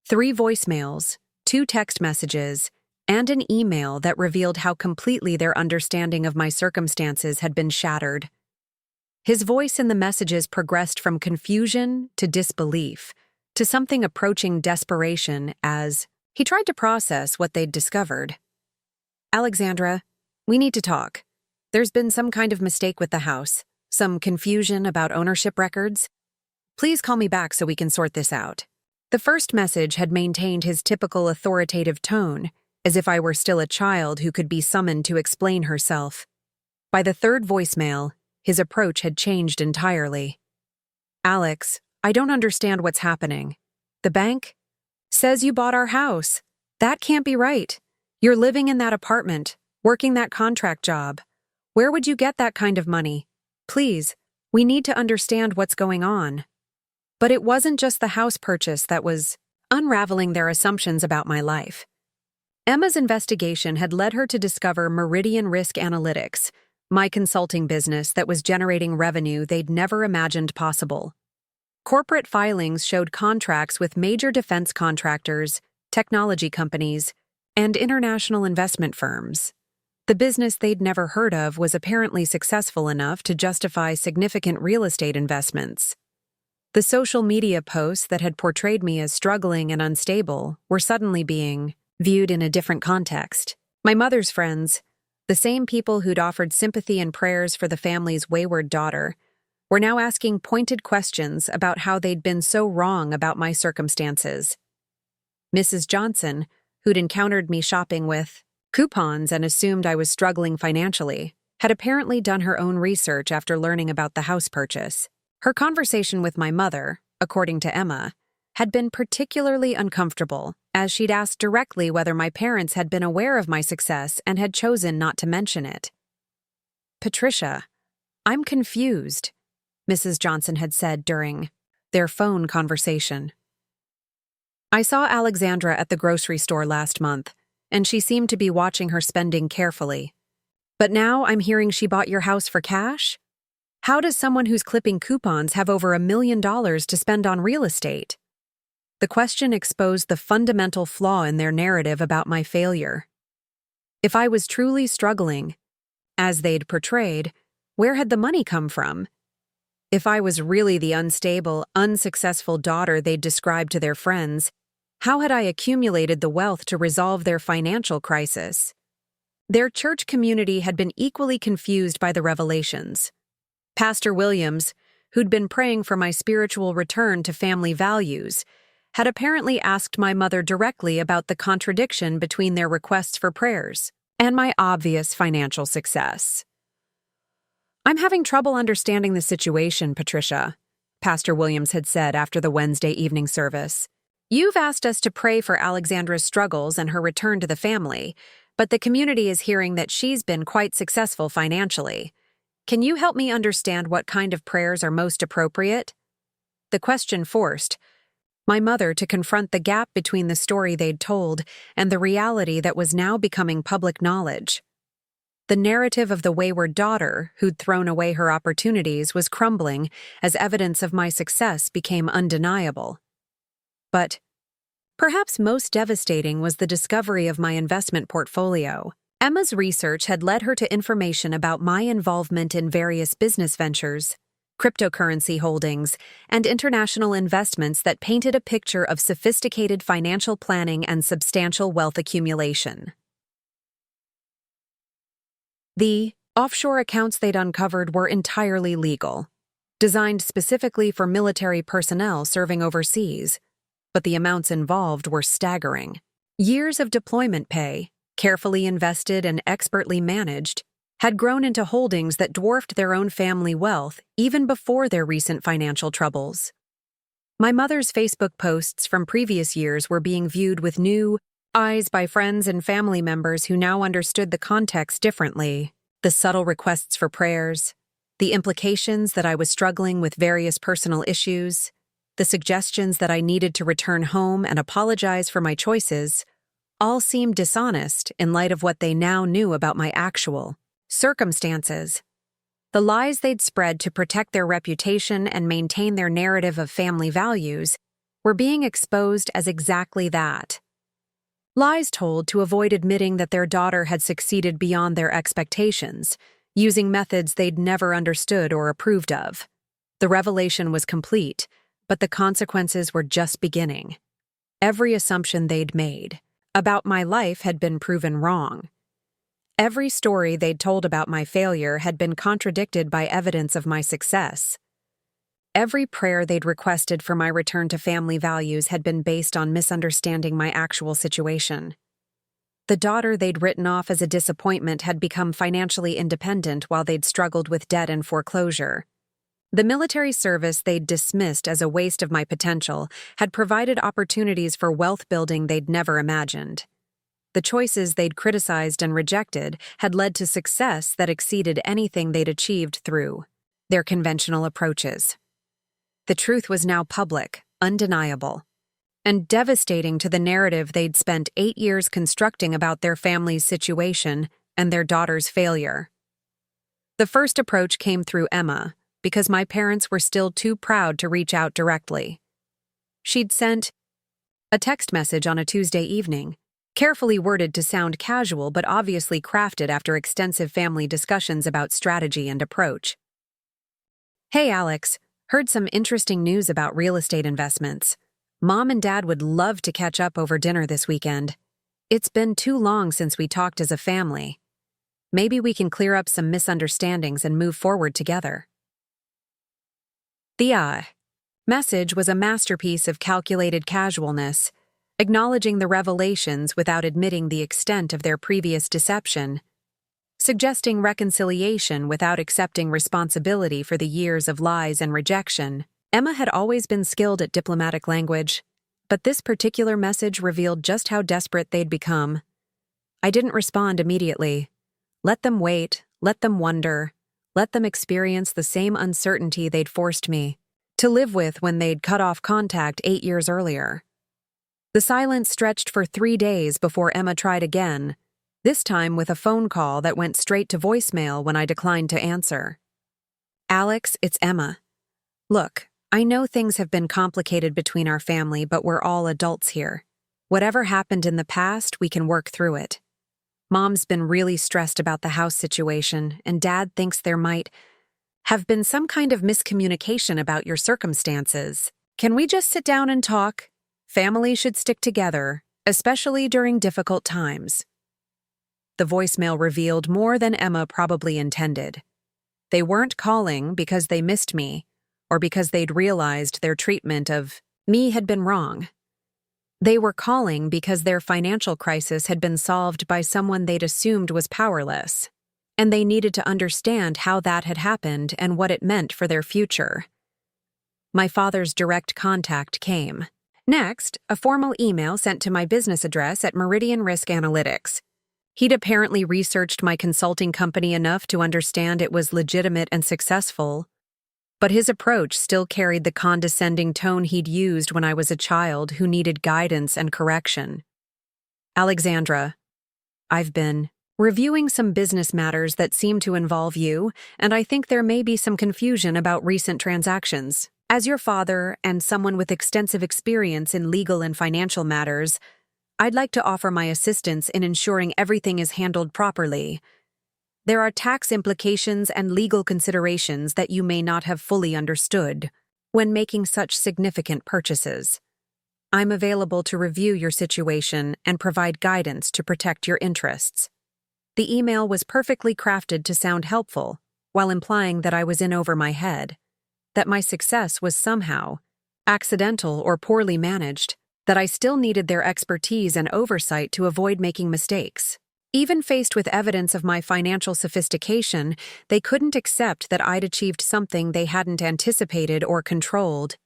3 voicemails, 2 text messages, and an email that revealed how completely their understanding of my circumstances had been shattered. His voice in the messages progressed from confusion to disbelief, to something approaching desperation as he tried to process what they'd discovered. "Alexandra, we need to talk. There's been some kind of mistake with the house, some confusion about ownership records. Please call me back so we can sort this out." The first message had maintained his typical authoritative tone, as if I were still a child who could be summoned to explain herself. By the third voicemail, his approach had changed entirely. "Alex, I don't understand what's happening. The bank says you bought our house. That can't be right. You're living in that apartment, working that contract job. Where would you get that kind of money? Please, we need to understand what's going on." But it wasn't just the house purchase that was unraveling their assumptions about my life. Emma's investigation had led her to discover Meridian Risk Analytics, my consulting business that was generating revenue they'd never imagined possible. Corporate filings showed contracts with major defense contractors, technology companies, and international investment firms. The business they'd never heard of was apparently successful enough to justify significant real estate investments. The social media posts that had portrayed me as struggling and unstable were suddenly being viewed in a different context. My mother's friends, the same people who'd offered sympathy and prayers for the family's wayward daughter, were now asking pointed questions about how they'd been so wrong about my circumstances. Mrs. Johnson, who'd encountered me shopping with coupons and assumed I was struggling financially, had apparently done her own research after learning about the house purchase. Her conversation with my mother, according to Emma, had been particularly uncomfortable, as she'd asked directly whether my parents had been aware of my success and had chosen not to mention it. "Patricia, I'm confused," Mrs. Johnson had said during their phone conversation. "I saw Alexandra at the grocery store last month, and she seemed to be watching her spending carefully. But now I'm hearing she bought your house for cash? How does someone who's clipping coupons have over $1 million to spend on real estate?" The question exposed the fundamental flaw in their narrative about my failure. If I was truly struggling, as they'd portrayed, where had the money come from? If I was really the unstable, unsuccessful daughter they'd described to their friends, how had I accumulated the wealth to resolve their financial crisis? Their church community had been equally confused by the revelations. Pastor Williams, who'd been praying for my spiritual return to family values, had apparently asked my mother directly about the contradiction between their requests for prayers and my obvious financial success. "I'm having trouble understanding the situation, Patricia," Pastor Williams had said after the Wednesday evening service. "You've asked us to pray for Alexandra's struggles and her return to the family, but the community is hearing that she's been quite successful financially. Can you help me understand what kind of prayers are most appropriate?" The question forced my mother to confront the gap between the story they'd told and the reality that was now becoming public knowledge. The narrative of the wayward daughter who'd thrown away her opportunities was crumbling as evidence of my success became undeniable. But perhaps most devastating was the discovery of my investment portfolio. Emma's research had led her to information about my involvement in various business ventures, cryptocurrency holdings, and international investments that painted a picture of sophisticated financial planning and substantial wealth accumulation. The offshore accounts they'd uncovered were entirely legal, designed specifically for military personnel serving overseas, but the amounts involved were staggering. Years of deployment pay, carefully invested and expertly managed, had grown into holdings that dwarfed their own family wealth even before their recent financial troubles. My mother's Facebook posts from previous years were being viewed with new eyes by friends and family members who now understood the context differently. The subtle requests for prayers, the implications that I was struggling with various personal issues, the suggestions that I needed to return home and apologize for my choices, all seemed dishonest in light of what they now knew about my actual circumstances. The lies they'd spread to protect their reputation and maintain their narrative of family values were being exposed as exactly that. Lies told to avoid admitting that their daughter had succeeded beyond their expectations, using methods they'd never understood or approved of. The revelation was complete, but the consequences were just beginning. Every assumption they'd made about my life had been proven wrong. Every story they'd told about my failure had been contradicted by evidence of my success. Every prayer they'd requested for my return to family values had been based on misunderstanding my actual situation. The daughter they'd written off as a disappointment had become financially independent while they'd struggled with debt and foreclosure. The military service they'd dismissed as a waste of my potential had provided opportunities for wealth building they'd never imagined. The choices they'd criticized and rejected had led to success that exceeded anything they'd achieved through their conventional approaches. The truth was now public, undeniable, and devastating to the narrative they'd spent 8 years constructing about their family's situation and their daughter's failure. The first approach came through Emma, because my parents were still too proud to reach out directly. She'd sent a text message on a Tuesday evening, carefully worded to sound casual but obviously crafted after extensive family discussions about strategy and approach. "Hey Alex, heard some interesting news about real estate investments. Mom and Dad would love to catch up over dinner this weekend. It's been too long since we talked as a family. Maybe we can clear up some misunderstandings and move forward together." The message was a masterpiece of calculated casualness, acknowledging the revelations without admitting the extent of their previous deception, suggesting reconciliation without accepting responsibility for the years of lies and rejection. Emma had always been skilled at diplomatic language, but this particular message revealed just how desperate they'd become. I didn't respond immediately. Let them wait, let them wonder, let them experience the same uncertainty they'd forced me to live with when they'd cut off contact 8 years earlier. The silence stretched for 3 days before Emma tried again, this time with a phone call that went straight to voicemail when I declined to answer. "Alex, it's Emma. Look, I know things have been complicated between our family, but we're all adults here. Whatever happened in the past, we can work through it. Mom's been really stressed about the house situation, and Dad thinks there might have been some kind of miscommunication about your circumstances. Can we just sit down and talk? Families should stick together, especially during difficult times." The voicemail revealed more than Emma probably intended. They weren't calling because they missed me, or because they'd realized their treatment of me had been wrong. They were calling because their financial crisis had been solved by someone they'd assumed was powerless, and they needed to understand how that had happened and what it meant for their future. My father's direct contact came. Next, a formal email sent to my business address at Meridian Risk Analytics. He'd apparently researched my consulting company enough to understand it was legitimate and successful, but his approach still carried the condescending tone he'd used when I was a child who needed guidance and correction. "Alexandra, I've been reviewing some business matters that seem to involve you, and I think there may be some confusion about recent transactions. As your father and someone with extensive experience in legal and financial matters, I'd like to offer my assistance in ensuring everything is handled properly. There are tax implications and legal considerations that you may not have fully understood when making such significant purchases. I'm available to review your situation and provide guidance to protect your interests." The email was perfectly crafted to sound helpful, while implying that I was in over my head, that my success was somehow accidental or poorly managed, that I still needed their expertise and oversight to avoid making mistakes. Even faced with evidence of my financial sophistication, they couldn't accept that I'd achieved something they hadn't anticipated or controlled.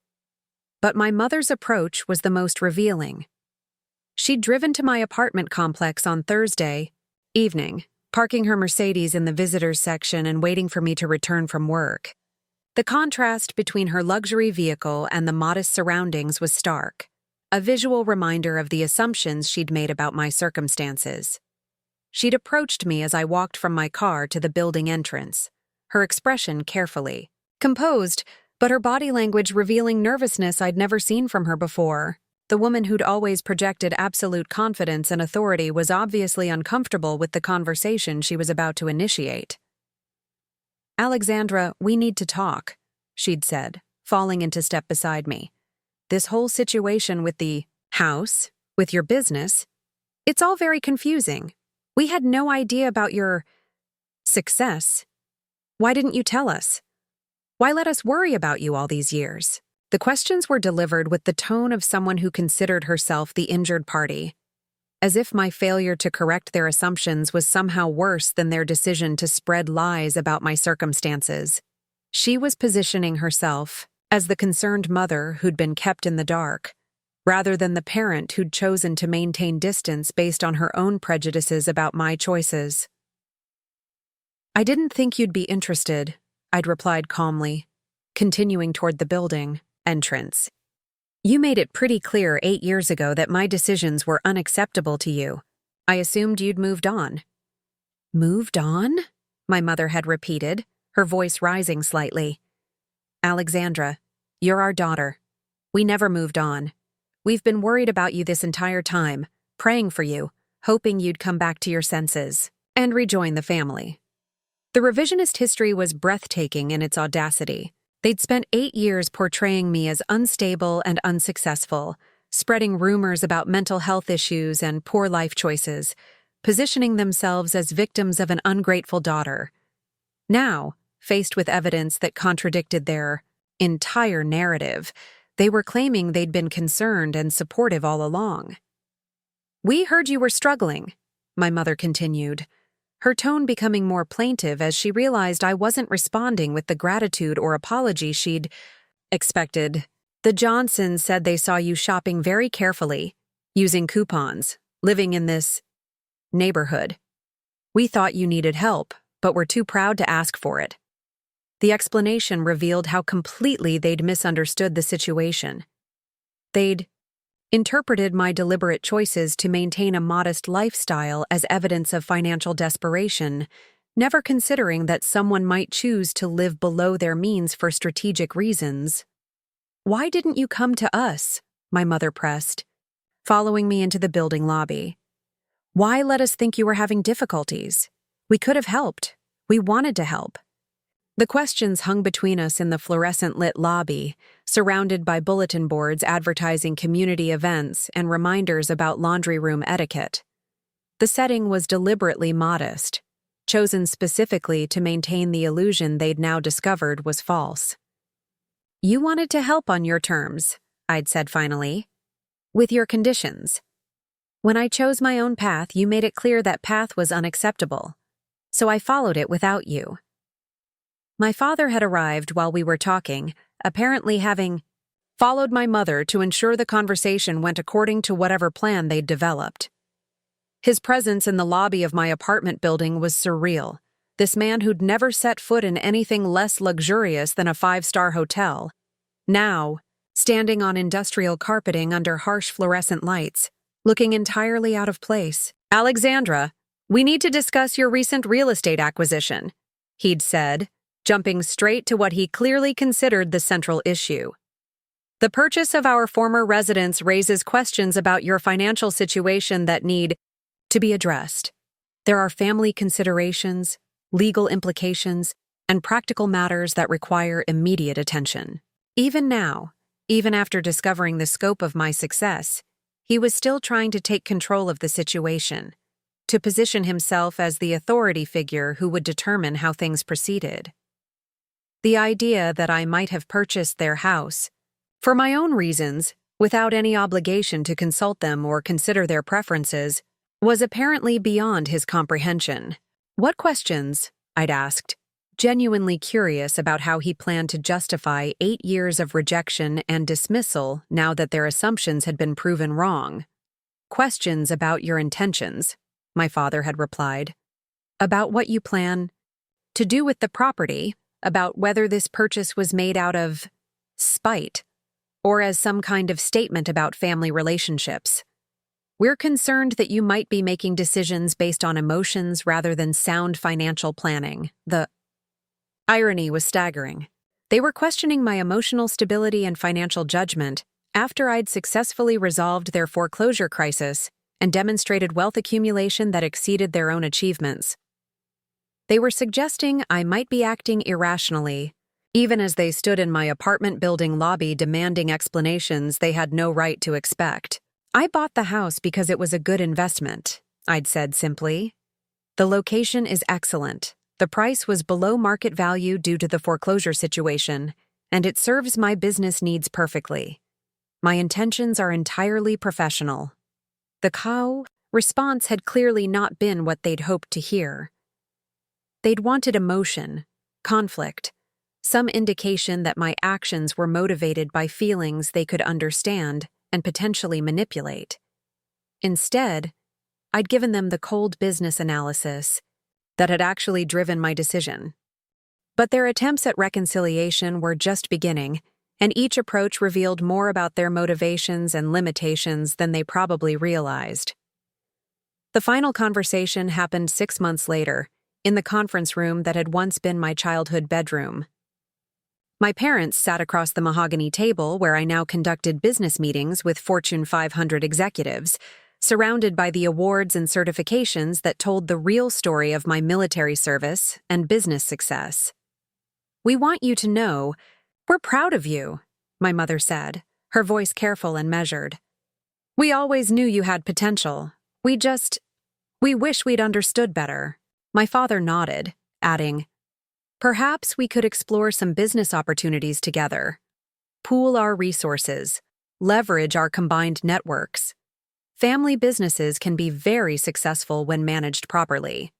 But my mother's approach was the most revealing. She'd driven to my apartment complex on Thursday evening, parking her Mercedes in the visitors section and waiting for me to return from work. The contrast between her luxury vehicle and the modest surroundings was stark, a visual reminder of the assumptions she'd made about my circumstances. She'd approached me as I walked from my car to the building entrance, her expression carefully composed, but her body language revealing nervousness I'd never seen from her before. The woman who'd always projected absolute confidence and authority was obviously uncomfortable with the conversation she was about to initiate. "Alexandra, we need to talk," she'd said, falling into step beside me. "This whole situation with the house, with your business, it's all very confusing. We had no idea about your success. Why didn't you tell us? Why let us worry about you all these years?" The questions were delivered with the tone of someone who considered herself the injured party, as if my failure to correct their assumptions was somehow worse than their decision to spread lies about my circumstances. She was positioning herself as the concerned mother who'd been kept in the dark, rather than the parent who'd chosen to maintain distance based on her own prejudices about my choices. "I didn't think you'd be interested," I'd replied calmly, continuing toward the building entrance. "You made it pretty clear 8 years ago that my decisions were unacceptable to you. I assumed you'd moved on." "Moved on?" my mother had repeated, her voice rising slightly. "Alexandra, you're our daughter. We never moved on. We've been worried about you this entire time, praying for you, hoping you'd come back to your senses and rejoin the family." The revisionist history was breathtaking in its audacity. They'd spent 8 years portraying me as unstable and unsuccessful, spreading rumors about mental health issues and poor life choices, positioning themselves as victims of an ungrateful daughter. Now, faced with evidence that contradicted their entire narrative. They were claiming they'd been concerned and supportive all along. "We heard you were struggling," my mother continued, her tone becoming more plaintive as she realized I wasn't responding with the gratitude or apology she'd expected. "The Johnsons said they saw you shopping very carefully, using coupons, living in this neighborhood. We thought you needed help, but were too proud to ask for it." The explanation revealed how completely they'd misunderstood the situation. They'd interpreted my deliberate choices to maintain a modest lifestyle as evidence of financial desperation, never considering that someone might choose to live below their means for strategic reasons. "Why didn't you come to us?" my mother pressed, following me into the building lobby. "Why let us think you were having difficulties? We could have helped. We wanted to help." The questions hung between us in the fluorescent-lit lobby, surrounded by bulletin boards advertising community events and reminders about laundry room etiquette. The setting was deliberately modest, chosen specifically to maintain the illusion they'd now discovered was false. "You wanted to help on your terms," I'd said finally, "with your conditions. When I chose my own path, you made it clear that path was unacceptable, so I followed it without you." My father had arrived while we were talking, apparently having followed my mother to ensure the conversation went according to whatever plan they'd developed. His presence in the lobby of my apartment building was surreal. This man who'd never set foot in anything less luxurious than a five-star hotel, now standing on industrial carpeting under harsh fluorescent lights, looking entirely out of place. "Alexandra, we need to discuss your recent real estate acquisition," he'd said, jumping straight to what he clearly considered the central issue. "The purchase of our former residence raises questions about your financial situation that need to be addressed. There are family considerations, legal implications, and practical matters that require immediate attention." Even now, even after discovering the scope of my success, he was still trying to take control of the situation, to position himself as the authority figure who would determine how things proceeded. The idea that I might have purchased their house, for my own reasons, without any obligation to consult them or consider their preferences, was apparently beyond his comprehension. "What questions?" I'd asked, genuinely curious about how he planned to justify 8 years of rejection and dismissal now that their assumptions had been proven wrong. "Questions about your intentions," my father had replied. "About what you plan to do with the property, about whether this purchase was made out of spite or as some kind of statement about family relationships. We're concerned that you might be making decisions based on emotions rather than sound financial planning." The irony was staggering. They were questioning my emotional stability and financial judgment after I'd successfully resolved their foreclosure crisis and demonstrated wealth accumulation that exceeded their own achievements. They were suggesting I might be acting irrationally, even as they stood in my apartment building lobby demanding explanations they had no right to expect. "I bought the house because it was a good investment," I'd said simply. "The location is excellent. The price was below market value due to the foreclosure situation, and it serves my business needs perfectly. My intentions are entirely professional." The response had clearly not been what they'd hoped to hear. They'd wanted emotion, conflict, some indication that my actions were motivated by feelings they could understand and potentially manipulate. Instead, I'd given them the cold business analysis that had actually driven my decision. But their attempts at reconciliation were just beginning, and each approach revealed more about their motivations and limitations than they probably realized. The final conversation happened 6 months later, in the conference room that had once been my childhood bedroom. My parents sat across the mahogany table where I now conducted business meetings with Fortune 500 executives, surrounded by the awards and certifications that told the real story of my military service and business success. "We want you to know, we're proud of you," my mother said, her voice careful and measured. "We always knew you had potential. We wish we'd understood better." My father nodded, adding, Perhaps we could explore some business opportunities together, pool our resources, leverage our combined networks. Family businesses can be very successful when managed properly.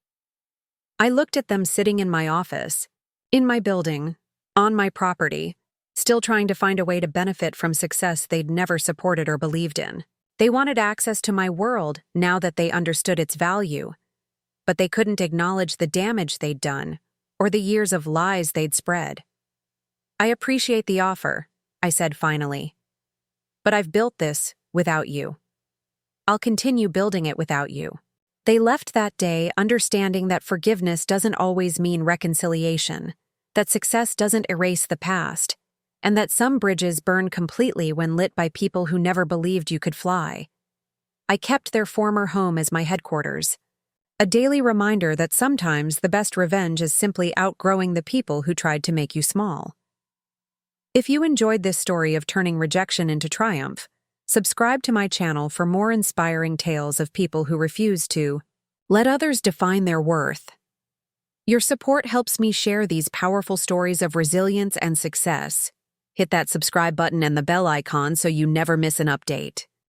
I looked at them sitting in my office, in my building, on my property, still trying to find a way to benefit from success they'd never supported or believed in. They wanted access to my world now that they understood its value, but they couldn't acknowledge the damage they'd done or the years of lies they'd spread. I appreciate the offer, I said finally, but I've built this without you. I'll continue building it without you. They left that day understanding that forgiveness doesn't always mean reconciliation, that success doesn't erase the past, and that some bridges burn completely when lit by people who never believed you could fly. I kept their former home as my headquarters, a daily reminder that sometimes the best revenge is simply outgrowing the people who tried to make you small. If you enjoyed this story of turning rejection into triumph, subscribe to my channel for more inspiring tales of people who refuse to let others define their worth. Your support helps me share these powerful stories of resilience and success. Hit that subscribe button and the bell icon so you never miss an update.